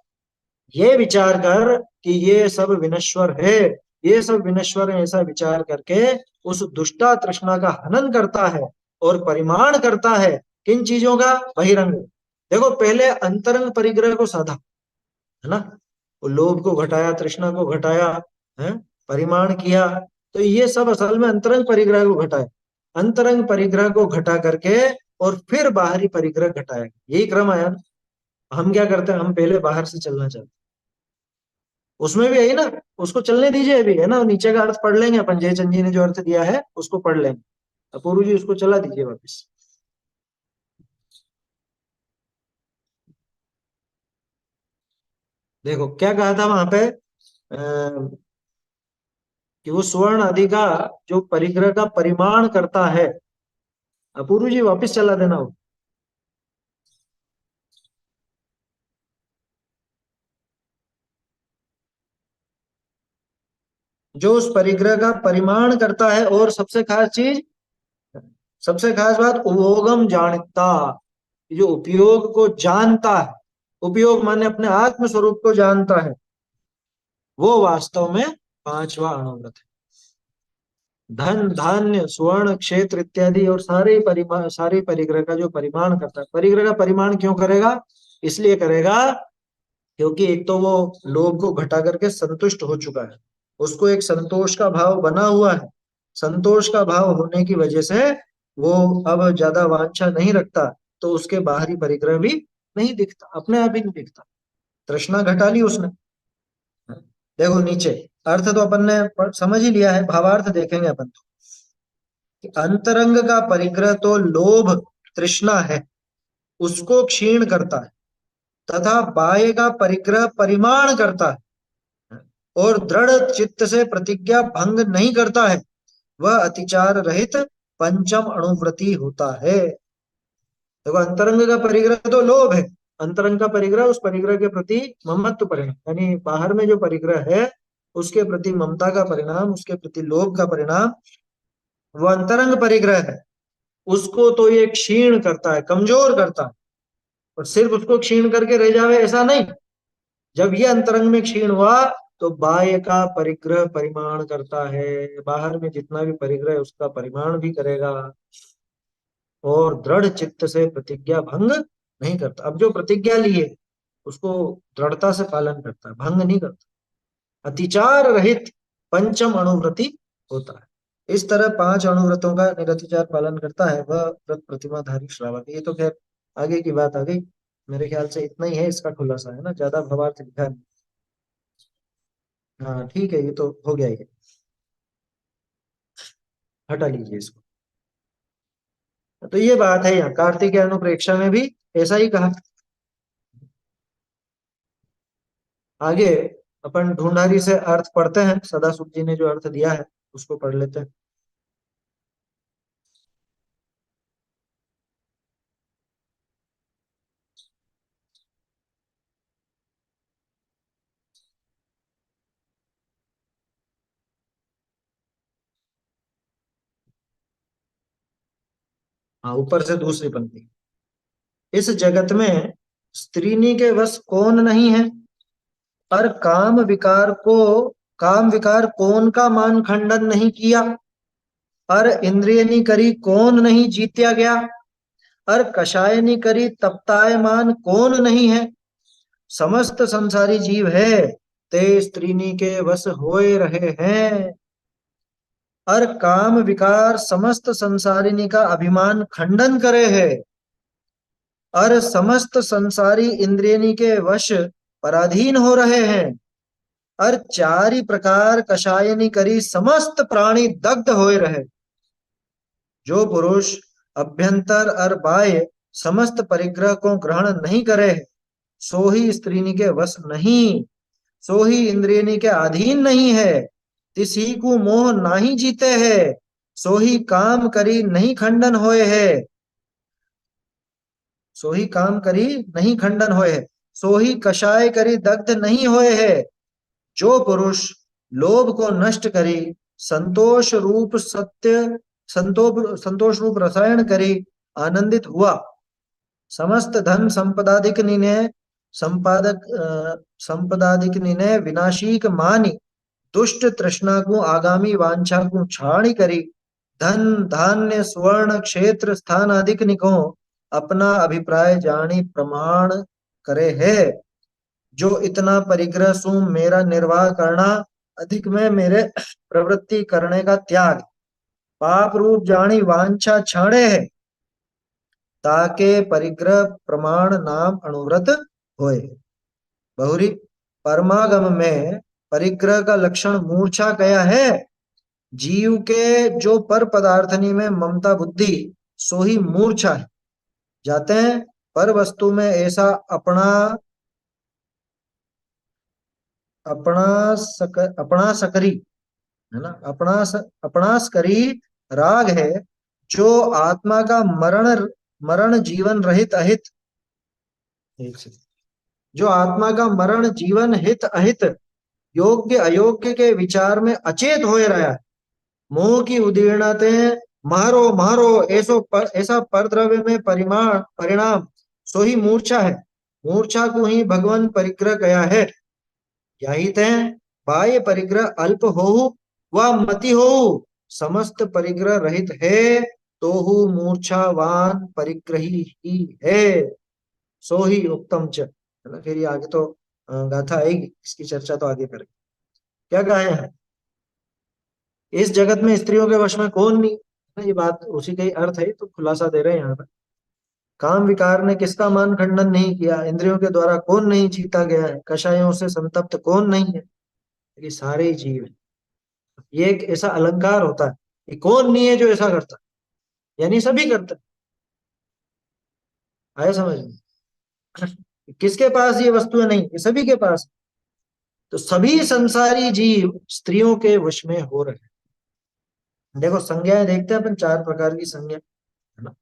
[SPEAKER 1] ये विचार कर कि ये सब विनश्वर है, ये सब विनश्वर है, ऐसा विचार करके उस दुष्टा तृष्णा का हनन करता है और परिमाण करता है। किन चीजों का? बहिरंग। देखो, पहले अंतरंग परिग्रह को साधा, है ना, वो लोभ को घटाया, तृष्णा को घटाया, है, परिमाण किया। तो ये सब असल में अंतरंग परिग्रह को घटाया, अंतरंग परिग्रह को घटा करके और फिर बाहरी परिग्रह घटाया। यही क्रम आया ना। हम क्या करते हैं, हम पहले बाहर से चलना चाहते हैं। उसमें भी यही ना, उसको चलने दीजिए अभी, है ना, नीचे का अर्थ पढ़ लेंगे अपन, जयचंद जी ने जो अर्थ दिया है उसको पढ़ लेंगे। अपूर्व जी उसको चला दीजिए वापस। देखो क्या कहा था वहां पे, कि वो स्वर्ण आदि का जो परिग्रह का परिमाण करता है। अपूर्व जी वापस चला देना वो। जो उस परिग्रह का परिमाण करता है, और सबसे खास चीज सबसे खास बात उपयोगम जानता, जो उपयोग को जानता है, उपयोग माने अपने आत्म स्वरूप को जानता है, वो वास्तव में पांचवा अणुव्रत है। धन धान्य स्वर्ण क्षेत्र इत्यादि और सारे परिमाण, सारे परिग्रह का जो परिमाण करता है, परिग्रह का परिमाण क्यों करेगा? इसलिए करेगा क्योंकि एक तो वो लोभ को घटा करके संतुष्ट हो चुका है, उसको एक संतोष का भाव बना हुआ है। संतोष का भाव होने की वजह से वो अब ज्यादा वांछा नहीं रखता, तो उसके बाहरी परिग्रह भी नहीं दिखता, अपने आप ही नहीं दिखता। तृष्णा घटा ली उसने। देखो नीचे अर्थ तो अपन ने समझ ही लिया है, भावार्थ देखेंगे अपन तो। कि अंतरंग का परिग्रह तो लोभ तृष्णा है, उसको क्षीण करता है, तथा बाह्य का परिग्रह परिमाण करता है और दृढ़ चित्त से प्रतिज्ञा भंग नहीं करता है, वह अतिचार रहित पंचम अणुव्रती होता है। देखो अंतरंग का परिग्रह तो लोभ है, अंतरंग का परिग्रह उस परिग्रह के प्रति ममत्व परिणाम, यानी बाहर में जो परिग्रह है उसके प्रति ममता का परिणाम, उसके प्रति लोभ का परिणाम, वो अंतरंग परिग्रह है। उसको तो ये क्षीण करता है, कमजोर करता है। और सिर्फ उसको क्षीण करके रह जावे ऐसा नहीं, जब ये अंतरंग में क्षीण हुआ तो बाह्य का परिग्रह परिमाण करता है, बाहर में जितना भी परिग्रह है उसका परिमाण भी करेगा, और दृढ़ चित्त से प्रतिज्ञा भंग नहीं करता। अब जो प्रतिज्ञा ली है उसको दृढ़ता से पालन करता है, भंग नहीं करता, अतिचार रहित पंचम अणुव्रति होता है। इस तरह पांच अणुव्रतों का निरतिचार पालन करता है वह व्रत प्रतिमाधारी श्रावक। ये तो खैर आगे की बात आ गई, मेरे ख्याल से इतना ही है इसका खुलासा, है ना, ज्यादा भवार्थ लिखा नहीं। हाँ ठीक है, ये तो हो गया, ये हटा लीजिए इसको। तो ये बात है, यहाँ कार्तिकेय अनुप्रेक्षा में भी ऐसा ही कहा। आगे अपन ढूंढारी से अर्थ पढ़ते हैं, सदासुख जी ने जो अर्थ दिया है उसको पढ़ लेते हैं। हाँ, ऊपर से दूसरी पंक्ति। इस जगत में स्त्रीनी के वश कौन नहीं है, पर काम विकार कौन का मान खंडन नहीं किया, और इंद्रियनी करी कौन नहीं जीत्या गया, और कषायनी करी तप्तायमान कौन नहीं है। समस्त संसारी जीव है, ते स्त्रीनी के वश होए रहे हैं, और काम विकार समस्त संसारिणी का अभिमान खंडन करे है, और समस्त संसारी इंद्रियनी के वश पराधीन हो रहे हैं, और चारि प्रकार कषायनी करी समस्त प्राणी दग्ध होए रहे। जो पुरुष अभ्यंतर और बाह्य समस्त परिग्रह को ग्रहण नहीं करे, सो ही स्त्रीनी के वश नहीं, सो ही इंद्रियनी के अधीन नहीं है, तिसी को मोह नाही जीते है, सो ही काम करी नहीं खंडन होए है, सो ही काम करी नहीं खंडन होए है, सो ही कषाय करी दग्ध नहीं होए है। जो पुरुष लोभ को नष्ट करी संतोष रूप सत्य संतोष रूप रसायन करी आनंदित हुआ, समस्त धन संपदादिक ने संपदादिक ने विनाशीक मानी, दुष्ट तृष्णा को आगामी वांछा को छाणी करी, धन धान्य स्वर्ण क्षेत्र स्थान आदिक निको अपना अभिप्राय जानी प्रमाण करे है। जो इतना परिग्रह सु मेरा निर्वाह करना, अधिक में मेरे प्रवृत्ति करने का त्याग, पाप रूप जानी वांछा छाड़े है, ताके परिग्रह प्रमाण नाम अणुव्रत होए। बहुरी परमागम में परिग्रह का लक्षण मूर्छा कया है। जीव के जो पर पदार्थनी में ममता बुद्धि, सो ही मूर्छा है। जाते हैं पर वस्तु में ऐसा अपना अपना सकरी, है ना, अपनास करी राग है, जो आत्मा का मरण मरण जीवन रहित अहित, एक सेकंड, जो आत्मा का मरण जीवन हित अहित योग्य अयोग्य के विचार में अचेत होए रहा है, मोह की उदीर्णते मारो मारो ऐसा परद्रव्य में परिणाम सो ही मूर्छा है। मूर्छा को ही भगवान परिग्रह गया है। यही ते बाह्य परिग्रह अल्प हो व मति हो, समस्त परिग्रह रहित है तो हु मूर्छावान परिग्रही ही है। सो ही उत्तम च, है ना। फिर ये आगे तो गाथा आएगी, इसकी चर्चा तो आगे करेंगे। क्या गाया है, इस जगत में स्त्रियों के वश में कौन नहीं, है ना। ये बात उसी का ही अर्थ है, तो खुलासा दे रहे हैं यहाँ पर। काम विकार ने किसका मान खंडन नहीं किया, इंद्रियों के द्वारा कौन नहीं जीता गया है, कषायों से संतप्त कौन नहीं है, ये सारे ही जीव है। ये एक ऐसा अलंकार होता है कि कौन नहीं है जो ऐसा करता है, यानी सभी करते हैं। आया समझ में? किसके पास ये वस्तुएं नहीं, ये सभी के पास। तो सभी संसारी जीव स्त्रियों के वश में हो रहे हैं। देखो संज्ञाएं देखते हैं अपन, चार प्रकार की संज्ञा, है ना।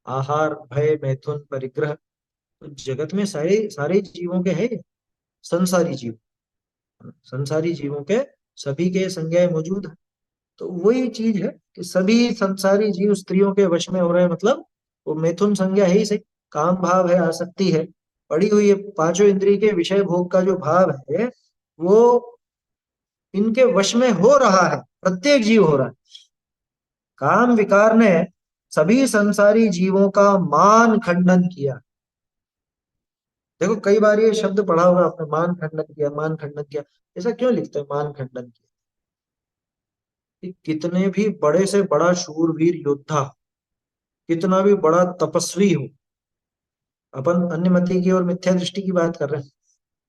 [SPEAKER 1] आहार, भय, मैथुन, परिग्रह। तो जगत में सारे सारे जीवों के है, संसारी जीव, संसारी जीवों के सभी के संज्ञाएं मौजूद है। तो वही चीज है कि सभी संसारी जीव स्त्रियों के वश में हो रहे हैं, मतलब वो मैथुन संज्ञा है ही सही। काम भाव है, आसक्ति है, पड़ी हुई है। पांचों इंद्रिय के विषय भोग का जो भाव है वो इनके वश में हो रहा है, प्रत्येक जीव हो रहा है। काम विकार ने सभी संसारी जीवों का मान खंडन किया। देखो कई बार ये शब्द पढ़ा होगा आपने, मान खंडन किया, मान खंडन किया। ऐसा क्यों लिखते हैं मान खंडन किया? कि कितने भी बड़े से बड़ा शूरवीर योद्धा, कितना भी बड़ा तपस्वी हो, अपन अन्यमति की और मिथ्या दृष्टि की बात कर रहे हैं,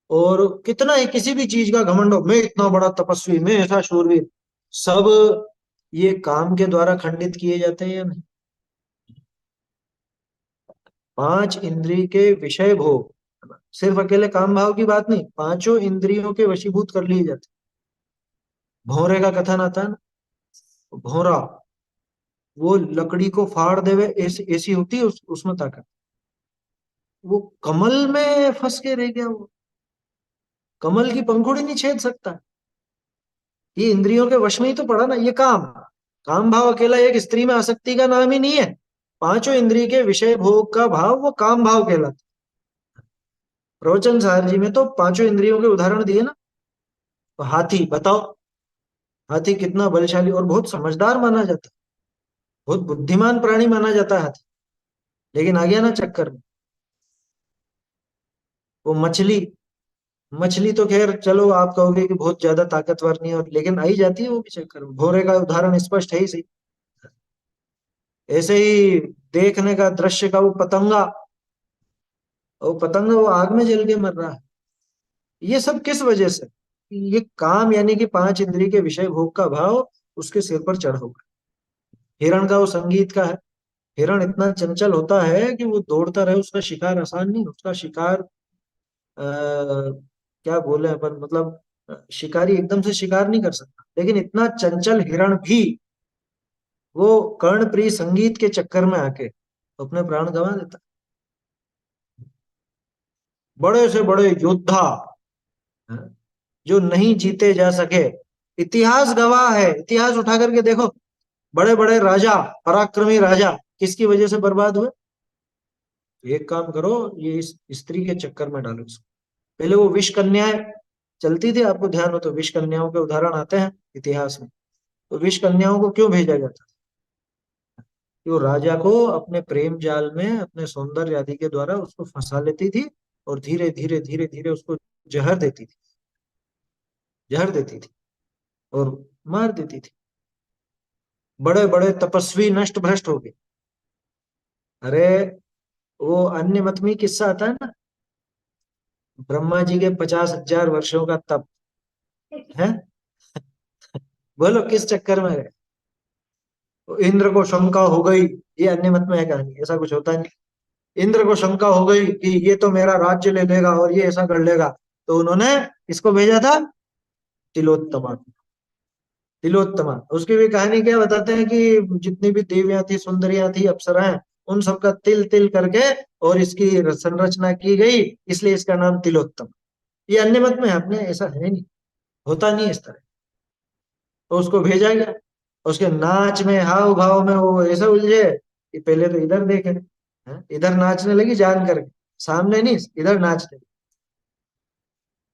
[SPEAKER 1] और कितना ही किसी भी चीज का घमंड हो, मैं इतना बड़ा तपस्वी, मैं ऐसा शूरवीर, सब ये काम के द्वारा खंडित किए जाते हैं या नहीं? पांच इंद्रिय के विषय भोग, सिर्फ अकेले काम भाव की बात नहीं, पांचों इंद्रियों के वशीभूत कर लिए जाते हैं। भौरे का कथन आता है ना, भौरा वो लकड़ी को फाड़ देवे, ऐसी ऐसी होती है उसमें ताकत। वो कमल में फंस के रह गया, वो कमल की पंखुड़ी नहीं छेद सकता। ये इंद्रियों के वश में ही तो पड़ा ना ये काम। काम भाव अकेला एक स्त्री में आसक्ति का नाम ही नहीं है। पांचों इंद्रिय के विषय भोग का भाव वो काम भाव कहलाता। प्रवचन सार जी में तो पांचों इंद्रियों के उदाहरण दिए ना। तो हाथी बताओ, हाथी कितना बलशाली और बहुत समझदार माना जाता है, बहुत बुद्धिमान प्राणी माना जाता है हाथी, लेकिन आ गया ना चक्कर में। वो मछली, मछली तो खैर चलो आप कहोगे कि बहुत ज्यादा ताकतवर नहीं है, और लेकिन आई जाती है वो भी चक्कर में। भौरे का उदाहरण स्पष्ट है ही सही। ऐसे ही देखने का दृश्य का वो पतंगा, वो पतंगा वो आग में जल के मर रहा है। ये सब किस वजह से? ये काम यानी कि पांच इंद्रिय के विषय भोग का भाव उसके सिर पर चढ़ होगा। हिरण का वो संगीत का है, हिरण इतना चंचल होता है कि वो दौड़ता रहे, उसका शिकार आसान नहीं, उसका शिकार क्या बोले अपन, मतलब शिकारी एकदम से शिकार नहीं कर सकता, लेकिन इतना चंचल हिरण भी वो कर्णप्रिय संगीत के चक्कर में आके अपने प्राण गंवा देता। बड़े से बड़े योद्धा, हाँ, जो नहीं जीते जा सके, इतिहास गवाह है, इतिहास उठा करके देखो। बड़े बड़े राजा, पराक्रमी राजा किसकी वजह से बर्बाद हुए? एक काम करो, ये इस स्त्री के चक्कर में डालो इसको। पहले वो विष कन्याएं चलती थी, आपको ध्यान हो तो विष कन्याओं के उदाहरण आते हैं इतिहास में। तो विष कन्याओं को क्यों भेजा जाता? कि वो राजा को अपने प्रेम जाल में, अपने सौंदर्य आदि के द्वारा उसको फंसा लेती थी, और धीरे धीरे धीरे धीरे उसको जहर देती थी, जहर देती थी और मार देती थी। बड़े बड़े तपस्वी नष्ट भ्रष्ट हो गए। अरे वो अन्य मत में किस्सा आता है ना, ब्रह्मा जी के 50,000 वर्षों का तप है। बोलो किस चक्कर में है? तो इंद्र को शंका हो गई, ये अन्य मत में है कहानी, ऐसा कुछ होता नहीं। इंद्र को शंका हो गई कि ये तो मेरा राज्य ले लेगा और ये ऐसा कर लेगा, तो उन्होंने इसको भेजा था तिलोत्तमा। तिलोत्तमा उसकी भी कहानी क्या बताते हैं कि जितनी भी देवियां थी, सुंदरियां थी, अप्सराएं, उन सबका तिल तिल करके और इसकी संरचना की गई, इसलिए इसका नाम तिलोत्तम। ये अन्य मत में है, अपने ऐसा है नहीं, होता नहीं इस तरह। तो उसको भेजा गया, उसके नाच में, हाव भाव में वो ऐसे उलझे कि पहले तो इधर देखे, हैं? इधर नाचने लगी जान करके, सामने नहीं, इधर नाचने लगी।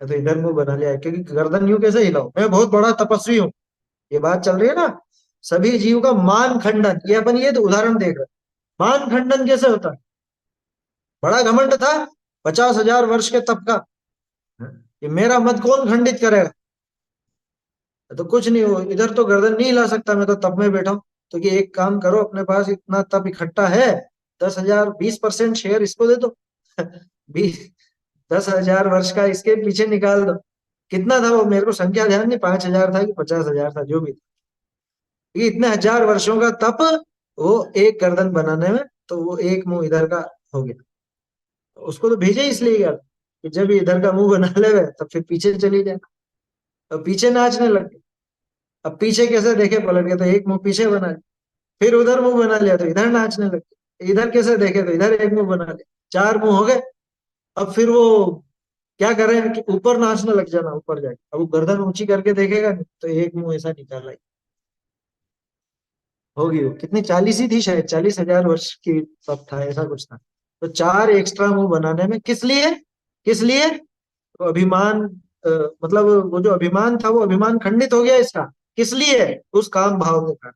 [SPEAKER 1] तो इधर मुंह बना लिया, क्योंकि गर्दन यूं कैसे हिलाओ, मैं बहुत बड़ा तपस्वी हूँ, ये बात चल रही है ना। सभी जीव का मान खंडन, ये अपन ये तो उदाहरण देख रहे हैं। मान खंडन कैसे होता है? बड़ा घमंड था 50,000 वर्ष के तप का, कि मेरा मत कौन खंडित करेगा। तो कुछ नहीं हो, इधर तो गर्दन नहीं हिला सकता, मैं तो तप में बैठा हूं। तो कि एक काम करो, अपने पास इतना तप इकट्ठा है, 10,000, 20% शेयर इसको दे दो। 20, 10,000 वर्ष का इसके पीछे निकाल दो। कितना था वो, मेरे को संख्या ध्यान नहीं, 5,000 था कि 50,000 था, जो भी था। ये इतने हजार वर्षों का तप, वो एक गर्दन बनाने में, तो वो एक मुंह इधर का हो गया। उसको तो भेजे इसलिए गया कि जब ये इधर का मुंह बना ले तब फिर पीछे चली जाए। अब पीछे नाचने लग गए। अब पीछे कैसे देखे पलट के, तो एक मुंह पीछे बना लिया। फिर उधर मुंह बना लिया तो इधर नाचने लग गए, इधर कैसे देखे तो इधर एक मुंह बना लिया, 4 मुंह हो गए। अब फिर वो क्या करें कि ऊपर नाचने लग जाना, ऊपर जाके अब वो गर्दन ऊंची करके देखेगा नहीं, तो एक मुंह ऐसा निकाला ही होगी। वो कितनी, 40 ही थी शायद, 40,000 वर्ष की तब था, ऐसा कुछ था। तो 4 एक्स्ट्रा मुंह बनाने में किस लिए, किस लिए? तो अभिमान, अ, मतलब वो जो अभिमान था, वो अभिमान खंडित हो गया इसका। किस लिए? उस काम भाव के कारण।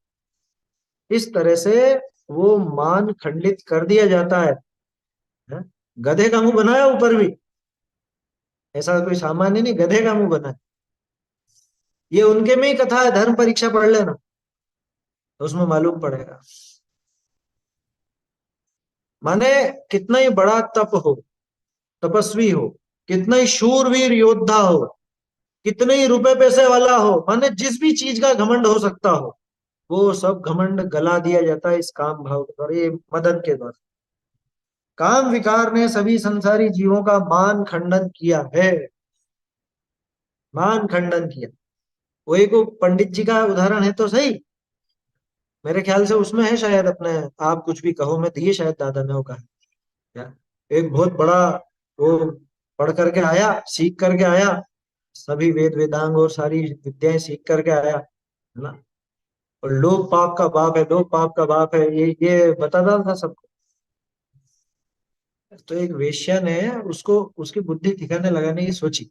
[SPEAKER 1] इस तरह से वो मान खंडित कर दिया जाता है? गधे का मुंह बनाया ऊपर भी, ऐसा कोई सामान्य नहीं, गधे का मुंह बना है। ये उनके में ही कथा है, धर्म परीक्षा पढ़ लेना, तो उसमें मालूम पड़ेगा। माने कितना ही बड़ा तप हो, तपस्वी हो, कितना ही शूरवीर योद्धा हो, कितने ही रुपए पैसे वाला हो, माने जिस भी चीज का घमंड हो सकता हो, वो सब घमंड गला दिया जाता है इस काम भाव के द्वारा, ये मदन के द्वारा। काम विकार ने सभी संसारी जीवों का मान खंडन किया है, मान खंडन किया। वो एक वो पंडित जी का उदाहरण है तो सही, मेरे ख्याल से उसमें है शायद, अपने आप कुछ भी कहो में दिए शायद दादा ने वो कहा क्या, एक बहुत बड़ा वो पढ़ करके आया, सीख करके आया, सभी वेद वेदांग और सारी विद्याएं सीख करके आया, है ना। और लोभ पाप का बाप है, लोभ पाप का बाप है, ये बताता था सबको। तो एक वेश्या ने उसको, उसकी बुद्धि ठिकाने लगाने की सोची।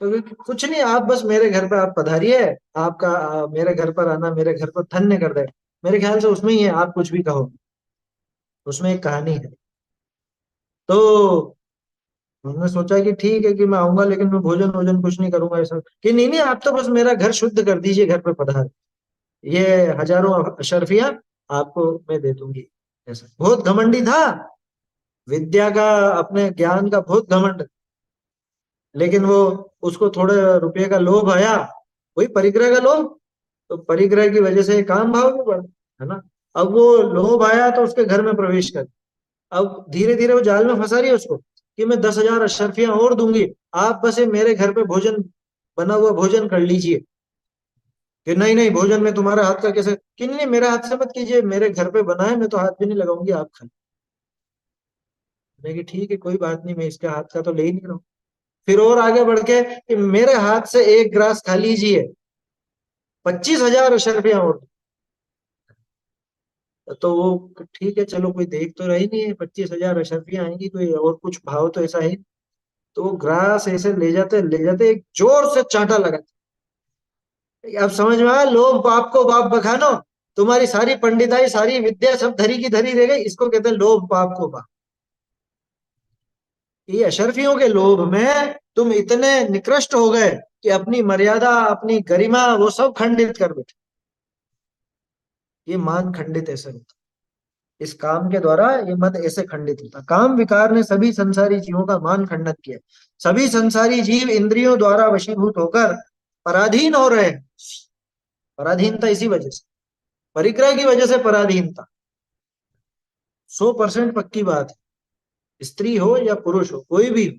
[SPEAKER 1] तो कुछ नहीं, आप बस मेरे घर पे आप पधारिए, आपका मेरे घर पर आना मेरे घर पर धन्य कर दे। मेरे ख्याल से उसमें ही है, आप कुछ भी कहो, उसमें एक कहानी है। तो हमने सोचा कि ठीक है कि मैं आऊंगा, लेकिन मैं भोजन वोजन कुछ नहीं करूंगा, ऐसा कि नहीं नहीं, आप तो बस मेरा घर शुद्ध कर दीजिए, घर पे पधार, ये हजारों अशर्फियां आपको मैं दे दूंगी। ऐसा बहुत घमंडी था, विद्या का, अपने ज्ञान का बहुत घमंड। लेकिन वो, उसको थोड़े रुपये का लोभ आया, वही परिग्रह का लोभ। तो परिग्रह की वजह से काम भाव में बढ़ा, है ना। अब वो लोभ आया तो उसके घर में प्रवेश कर, अब धीरे धीरे वो जाल में फंसा रही है उसको, कि मैं 10,000 अशर्फियां और दूंगी, आप बस ये मेरे घर पे भोजन, बना हुआ भोजन कर लीजिए। कि नहीं नहीं, भोजन में तुम्हारा हाथ का कैसे, कि नहीं मेरे हाथ से मत कीजिए, मेरे घर पे बना है, मैं तो हाथ भी नहीं लगाऊंगी, आप खाइए। मैंने कि ठीक है, कोई बात नहीं, मैं इसके हाथ का तो ले ही नहीं रहा हूँ। फिर और आगे बढ़ के कि मेरे हाथ से एक ग्रास खा लीजिए, 25,000 अशर्फियां और। तो वो ठीक है, चलो कोई देख तो रही नहीं है, 25,000 अशर्फियां आएंगी, कोई और कुछ भाव तो ऐसा है। तो वो ग्रास ऐसे ले जाते एक जोर से चांटा लगा। अब समझ में आया, लोग बाप को बाप बखानो, तुम्हारी सारी पंडिताई सारी विद्या सब धरी की धरी रह गई, इसको कहते हैं लोभ बाप को बाप। ये अशर्फियों के लोभ में तुम इतने निकृष्ट हो गए कि अपनी मर्यादा, अपनी गरिमा, वो सब खंडित कर बैठे। ये मान खंडित ऐसे होता, इस काम के द्वारा ये मत ऐसे खंडित होता। काम विकार ने सभी संसारी जीवों का मान खंडित किया, सभी संसारी जीव इंद्रियों द्वारा वशीभूत होकर पराधीन हो रहे हैं। पराधीनता इसी वजह से, परिग्रह की वजह से पराधीनता 100% पक्की बात है। स्त्री हो या पुरुष हो, कोई भी हो,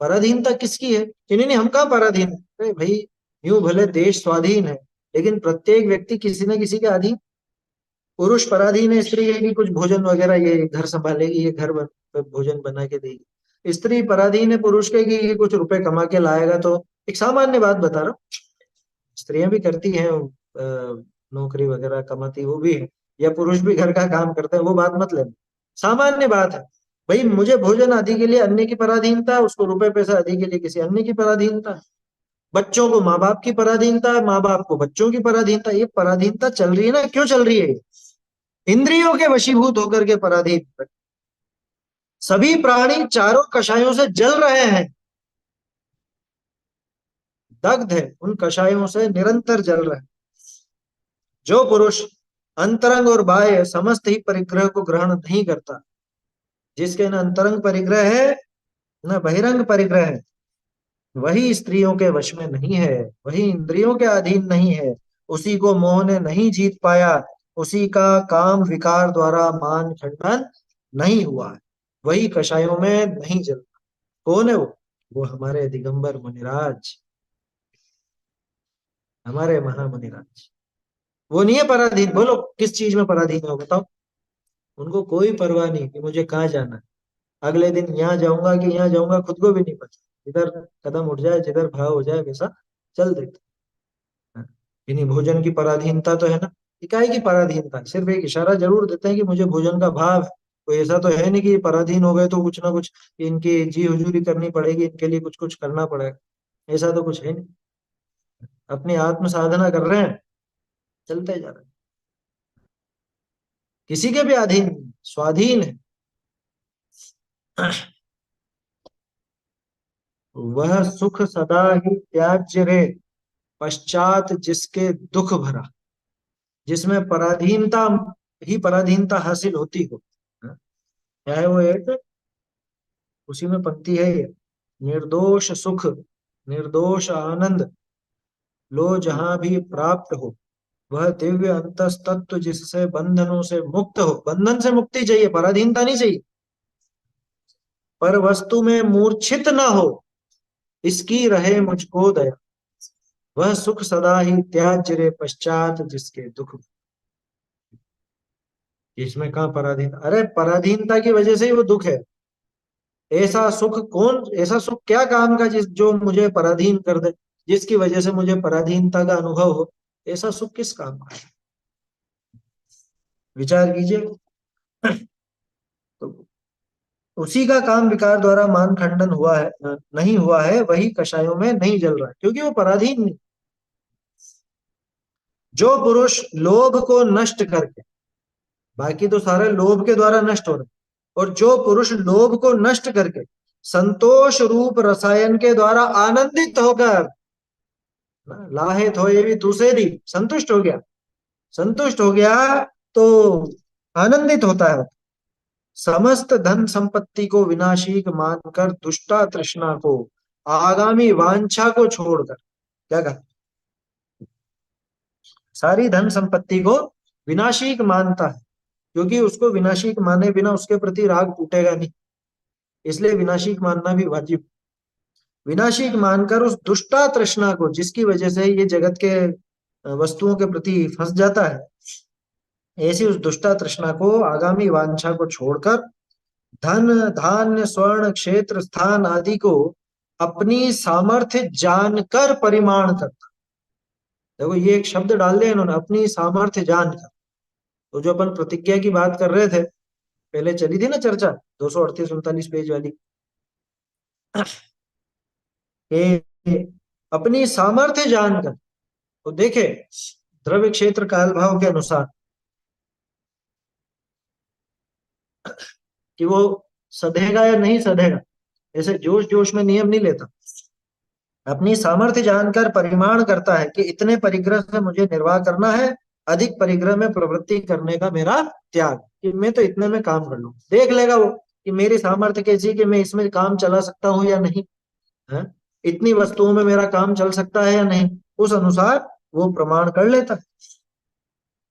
[SPEAKER 1] पराधीनता किसकी है? कि नहीं नहीं, हम कहाँ पराधीन है? अरे भाई, यूं भले देश स्वाधीन है, लेकिन प्रत्येक व्यक्ति किसी न किसी के अधीन। पुरुष पराधीन है स्त्री के, कि कुछ भोजन वगैरह ये घर संभालेगी, ये घर भोजन बना के देगी। स्त्री पराधीन है पुरुष के, कि ये कुछ रुपए कमा के लाएगा, तो एक सामान्य बात बता रहा हूँ, स्त्रियां भी करती हैं, नौकरी वगैरह कमाती वो भी है, या पुरुष भी घर का काम करते हैं, वो बात मत लेना, सामान्य बात है। भाई मुझे भोजन आदि के लिए अन्य की पराधीनता है, उसको रुपए पैसा आदि के लिए किसी अन्य की पराधीनता है। बच्चों को माँ बाप की पराधीनता है, माँ बाप को बच्चों की पराधीनता। ये पराधीनता चल रही है ना, क्यों चल रही है? इंद्रियों के वशीभूत होकर के पराधीन। सभी प्राणी चारों कषायों से जल रहे हैं, दग्ध है, उन कषायों से निरंतर जल रहे हैं। जो पुरुष अंतरंग और बाह्य समस्त ही परिग्रह को ग्रहण नहीं करता, जिसके न अंतरंग परिग्रह है न बहिरंग परिग्रह है, वही स्त्रियों के वश में नहीं है, वही इंद्रियों के अधीन नहीं है, उसी को मोह ने नहीं जीत पाया, उसी का काम विकार द्वारा मान खंडन नहीं हुआ है, वही कषायों में नहीं जलता। कौन है वो हमारे दिगंबर मुनिराज, हमारे महामुनिराज। वो नहीं है पराधीन। बोलो किस चीज में पराधीन है वो बताओ। उनको कोई परवाह नहीं कि मुझे कहाँ जाना है, अगले दिन यहाँ जाऊंगा कि यहाँ जाऊंगा खुद को भी नहीं पता, इधर कदम उठ जाए जिधर भाव हो जाए वैसा चल देते हैं। इन्हीं भोजन की पराधीनता तो है ना। इकाई की पराधीनता है, सिर्फ एक इशारा जरूर देते हैं कि मुझे भोजन का भाव है। कोई ऐसा तो है नहीं कि ये पराधीन हो गए तो कुछ ना कुछ इनकी जी हुजूरी करनी पड़ेगी, इनके लिए कुछ कुछ करना पड़ेगा, ऐसा तो कुछ है नहीं। अपनी आत्म साधना कर रहे हैं, चलते जा रहे हैं, किसी के भी अधीन नहीं, स्वाधीन है। वह सुख सदा ही त्याज्य रे, पश्चात जिसके दुख भरा। जिसमें पराधीनता ही पराधीनता हासिल होती हो, हाँ? क्या है वो? एक उसी में पंक्ति है ये, निर्दोष सुख, निर्दोष आनंद लो जहां भी प्राप्त हो, वह दिव्य अंतस तत्व जिससे बंधनों से मुक्त हो। बंधन से मुक्ति चाहिए, पराधीनता नहीं चाहिए। पर वस्तु में मूर्छित ना हो, इसकी रहे मुझको दया, वह सुख सदा ही त्याज्य रे, पश्चात जिसके दुख। इसमें कहाँ पराधीन? अरे पराधीनता की वजह से ही वो दुख है। ऐसा सुख कौन, ऐसा सुख क्या काम का जिस जो मुझे पराधीन कर दे, जिसकी वजह से मुझे पराधीनता का अनुभव हो? ऐसा सुख किस काम का है? विचार कीजिए। तो उसी का काम विकार द्वारा मान खंडन हुआ है, नहीं हुआ है, वही कषायों में नहीं जल रहा है, क्योंकि वो पराधीन नहीं। जो पुरुष लोभ को नष्ट करके, बाकी तो सारे लोभ के द्वारा नष्ट हो रहे, और जो पुरुष लोभ को नष्ट करके संतोष रूप रसायन के द्वारा आनंदित होकर, लाहे थोए भी तुसे दी, संतुष्ट हो गया, संतुष्ट हो गया तो आनंदित होता है। समस्त धन संपत्ति को विनाशी मानकर दुष्टा तृष्णा को, आगामी वांछा को छोड़कर, क्या कहा? सारी धन संपत्ति को विनाशिक मानता है, क्योंकि उसको विनाशिक माने बिना उसके प्रति राग टूटेगा नहीं, इसलिए विनाशिक मानना भी वाजिब। विनाशिक मानकर उस दुष्टा तृष्णा को, जिसकी वजह से ये जगत के वस्तुओं के प्रति फंस जाता है, ऐसी उस दुष्टा तृष्णा को, आगामी वांछा को छोड़कर धन धान्य स्वर्ण क्षेत्र स्थान आदि को अपनी सामर्थ्य जानकर परिमाण करता। देखो ये एक शब्द डाल दिया इन्होंने, अपनी सामर्थ्य जानकर। तो जो अपन प्रतिज्ञा की बात कर रहे थे, पहले चली थी ना चर्चा, 238-39 पेज वाली, कि अपनी सामर्थ्य जानकर। तो देखे द्रव्य क्षेत्र काल भाव के अनुसार कि वो सधेगा या नहीं सधेगा, ऐसे जोश जोश में नियम नहीं लेता। अपनी सामर्थ्य जानकर परिमाण करता है कि इतने परिग्रह से मुझे निर्वाह करना है, अधिक परिग्रह में प्रवृत्ति करने का मेरा त्याग, कि मैं तो इतने में काम कर लूं। देख लेगा वो कि मेरी सामर्थ्य कैसी है, कि मैं इसमें काम चला सकता हूँ या नहीं है, इतनी वस्तुओं में मेरा काम चल सकता है या नहीं, उस अनुसार वो प्रमाण कर लेता है।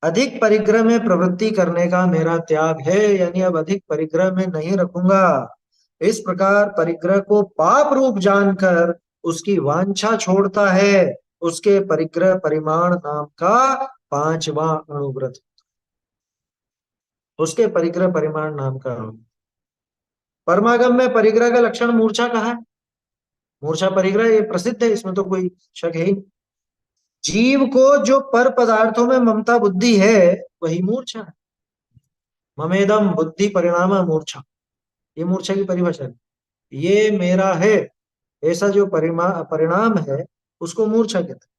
[SPEAKER 1] अधिक परिग्रह में प्रवृत्ति करने का मेरा त्याग है, यानी अब अधिक परिग्रह में नहीं रखूंगा। इस प्रकार परिग्रह को पाप रूप जानकर उसकी वांछा छोड़ता है, उसके परिग्रह परिमाण नाम का पांचवा अणुव्रत, उसके परिग्रह परिमाण नाम का अणु। परमागम में परिग्रह का लक्षण मूर्छा कहा है, मूर्छा परिग्रह ये प्रसिद्ध है, इसमें तो कोई शक है ही नहीं। जीव को जो पर पदार्थों में ममता बुद्धि है वही मूर्छा है। ममेदम बुद्धि परिणाम मूर्छा, ये मूर्छा की परिभाषा है। ये मेरा है, ऐसा जो परिणाम है उसको मूर्छा कहते हैं।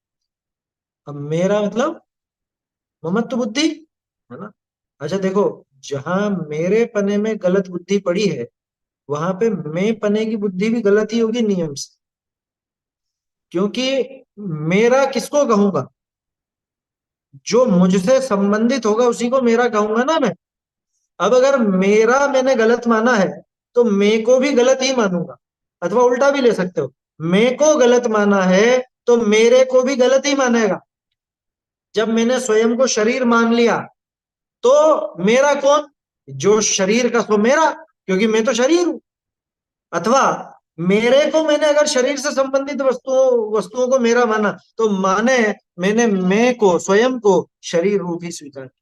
[SPEAKER 1] अब मेरा मतलब ममत्व बुद्धि है ना। अच्छा देखो, जहां मेरे पने में गलत बुद्धि पड़ी है वहां पे मैं पने की बुद्धि भी गलत ही होगी नियम से, क्योंकि मेरा किसको कहूंगा, जो मुझसे संबंधित होगा उसी को मेरा कहूंगा ना मैं। अब अगर मेरा मैंने गलत माना है तो मैं को भी गलत ही मानूंगा, अथवा उल्टा भी ले सकते हो, मैं को गलत माना है तो मेरे को भी गलत ही मानेगा। जब मैंने स्वयं को शरीर मान लिया तो मेरा कौन, जो शरीर का सो मेरा, क्योंकि मैं तो शरीर हूं। अथवा मेरे को मैंने अगर शरीर से संबंधित वस्तुओं वस्तुओं को मेरा माना तो माने मैंने मैं को स्वयं को शरीर रूप ही स्वीकार किया।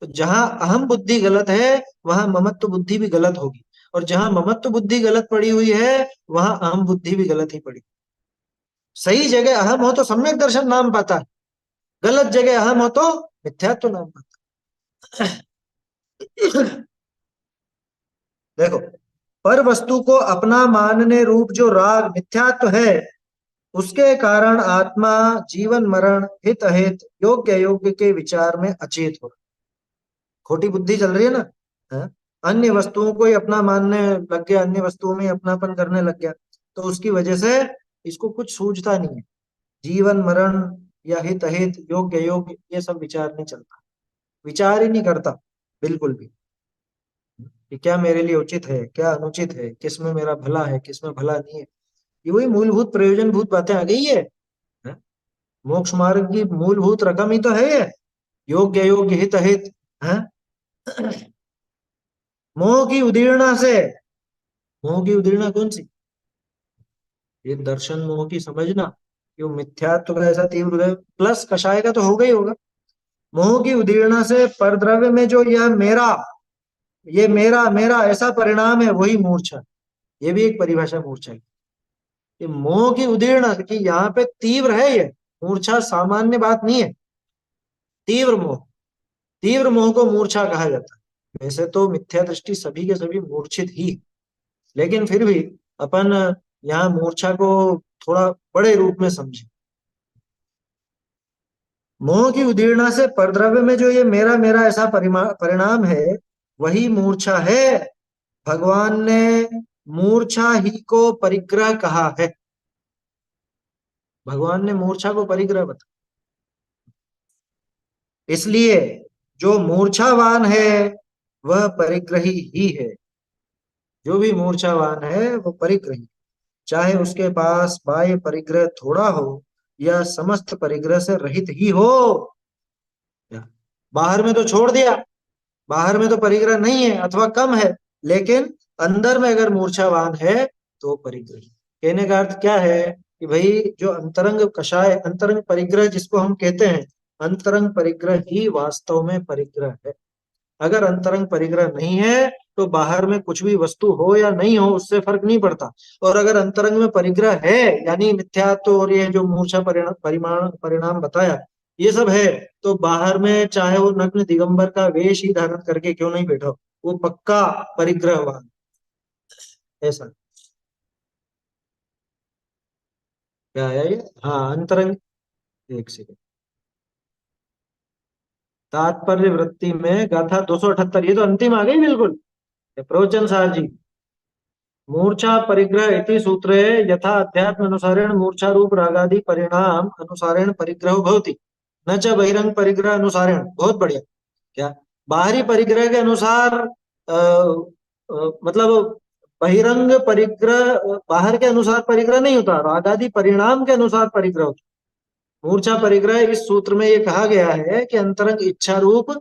[SPEAKER 1] तो जहां अहम बुद्धि गलत है वहां ममत्व बुद्धि भी गलत होगी, और जहां ममत्व बुद्धि गलत पड़ी हुई है वहां अहम बुद्धि भी गलत ही पड़ी। सही जगह अहम हो तो सम्यक दर्शन नाम पाता है, गलत जगह अहम हो तो मिथ्यात्व नाम पाता है। देखो, पर वस्तु को अपना मानने रूप जो राग मिथ्यात्व है, उसके कारण आत्मा जीवन मरण हित अहित योग्य अयोग्य के विचार में अचेत हो, खोटी बुद्धि चल रही है ना। हाँ? अन्य वस्तुओं को ही अपना मानने लग गया, अन्य वस्तुओं में ही अपनापन करने लग गया, तो उसकी वजह से इसको कुछ सूझता नहीं है। जीवन मरण या हित अहित योग्य अयोग्य ये सब विचार नहीं चलता, विचार ही नहीं करता बिल्कुल भी, कि क्या मेरे लिए उचित है क्या अनुचित है, किस में मेरा भला है किस में भला नहीं है। ये वही मूलभूत प्रयोजनभूत बातें आ गई है। हाँ? मोक्ष मार्ग की मूलभूत रकम ही तो है ये, योग्य अयोग्य हित अहित। हाँ? मोह की उदीर्णा से, मोह की उदीर्णा कौन सी, ये दर्शन मोह की समझना, क्यों मिथ्यात्व का ऐसा तीव्र हृदय प्लस कषाय का तो होगा ही होगा। मोह की उदीर्णा से परद्रव्य में जो यह मेरा, ये मेरा मेरा ऐसा परिणाम है वही मूर्छा। ये भी एक परिभाषा मूर्छा की, ये मोह की उदीर्णा कि यहाँ पे तीव्र है ये, मूर्छा सामान्य बात नहीं है। तीव्र मोह, तीव्र मोह को मूर्छा कहा जाता है। वैसे तो मिथ्या दृष्टि सभी के सभी मूर्छित ही, लेकिन फिर भी अपन यहाँ मूर्छा को थोड़ा बड़े रूप में समझे। मोह की उदीर्णा से परद्रव्य में जो ये मेरा मेरा ऐसा परिणाम है वही मूर्छा है। भगवान ने मूर्छा ही को परिग्रह कहा है, भगवान ने मूर्छा को परिग्रह बताया। इसलिए जो मूर्छावान है वह परिग्रही ही है, जो भी मूर्छावान है वो परिग्रही, चाहे उसके पास बाह्य परिग्रह थोड़ा हो या समस्त परिग्रह से रहित ही हो। बाहर में तो छोड़ दिया, बाहर में तो परिग्रह नहीं है अथवा कम है, लेकिन अंदर में अगर मूर्छावान है तो परिग्रही। कहने का अर्थ क्या है कि भाई जो अंतरंग कषाय, अंतरंग परिग्रह जिसको हम कहते हैं, अंतरंग परिग्रह ही वास्तव में परिग्रह है। अगर अंतरंग परिग्रह नहीं है तो बाहर में कुछ भी वस्तु हो या नहीं हो उससे फर्क नहीं पड़ता। और अगर अंतरंग में परिग्रह है, यानी मिथ्यात्व और ये जो मूर्छा परिणाम बताया ये सब है, तो बाहर में चाहे वो नग्न दिगंबर का वेश ही धारण करके क्यों नहीं बैठा हो, वो पक्का परिग्रहवान ऐसा। क्या है ये, हाँ अंतरंग, एक सेकंड, तात्पर्य वृत्ति में गाथा 278, ये तो अंतिम आ गई बिल्कुल, ये प्रवचन सार जी। मूर्छा परिग्रह इति सूत्रे यथा अध्यात्म अनुसारेण मूर्छा रूप रागादि परिणाम अनुसारेण परिग्रह भवति, न च बहिरंग परिग्रह अनुसारेण। बहुत बढ़िया। क्या, बाहरी परिग्रह के अनुसार मतलब बहिरंग परिग्रह, बाहर के अनुसार परिग्रह नहीं होता, रागादि परिणाम के अनुसार परिग्रह होता। मूर्छा परिग्रह इस सूत्र में ये कहा गया है कि अंतरंग इच्छा रूप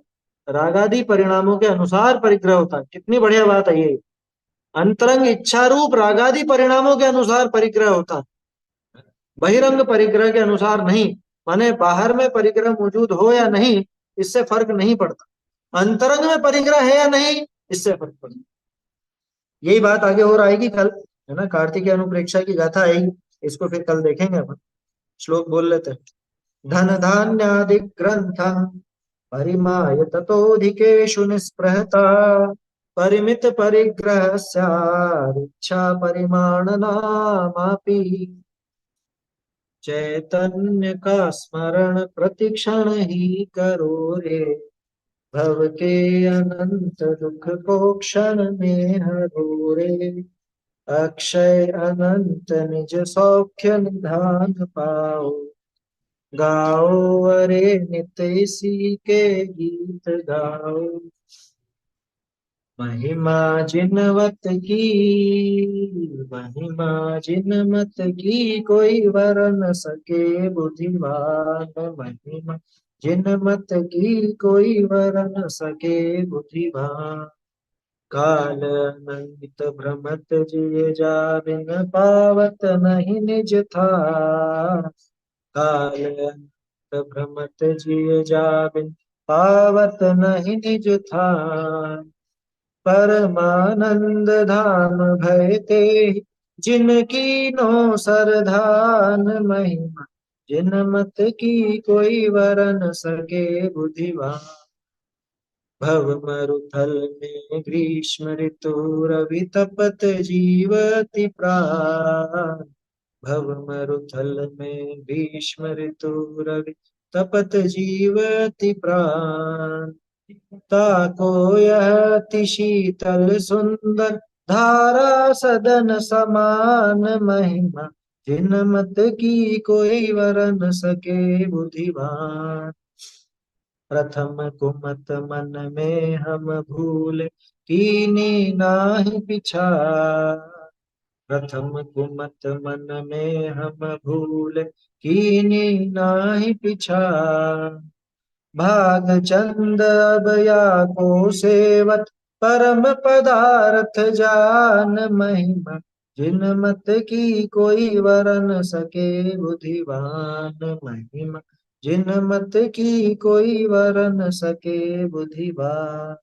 [SPEAKER 1] रागादि परिणामों के अनुसार परिग्रह होता है। कितनी बढ़िया बात है ये, अंतरंग इच्छा रूप रागादि परिणामों के अनुसार परिग्रह होता है, बहिरंग परिग्रह के अनुसार नहीं। माने बाहर में परिग्रह मौजूद हो या नहीं इससे फर्क नहीं पड़ता, अंतरंग में परिग्रह है या नहीं इससे फर्क पड़ता। यही बात आगे और आएगी कल, है ना, कार्तिक अनुप्रेक्षा की गाथा आएगी, इसको फिर कल देखेंगे अपन। श्लोक बोल लेते हैं। धन धान्यादि ग्रंथं परिमाय ततोऽधिकेषु निःस्पृहता परिमित परिग्रह स्यादिच्छा परिमाणनामापि चैतन्य का स्मरण प्रतिक्षण ही करो रे भव के अनंत दुख को क्षण में हरो रे अक्षय अनंत निज सौख्य निधान पाओ गाओ अरे नित्य इसी के गीत गाओ महिमा जिनवत की महिमा जिनमत की कोई वर न सके बुद्धिमान महिमा जिनमत की कोई वर न सके बुद्धिमान काल अनंत भ्रमत जिय जा बिन पावत नहीं निज था काल अनंत भ्रमत जिय जा बिन पावत नहीं निज था परमानंद धाम भय ते जिनकी नो सरधान महिमा जिन मत की कोई वरन सके बुद्धिमान भव मरुथल में ग्रीष्म ऋतु रवि तपत जीवति प्राण भव मरुथल में ग्रीष्म ऋतु रवि तपत जीवति प्राण ताको यह अति शीतल सुंदर धारा सदन समान महिमा जिन मत की कोई वरन सके बुद्धिमान प्रथम कुमत मन में हम भूल कीनी नाहि पिछाड़ प्रथम कुमत मन में हम भूल कीनी नाहि पिछाड़ भाग चंद अब या को सेवत परम पदार्थ जान महिमा जिन मत की कोई वरन सके बुद्धिमान महिमा जिन मत की कोई वरन सके बुद्धिमान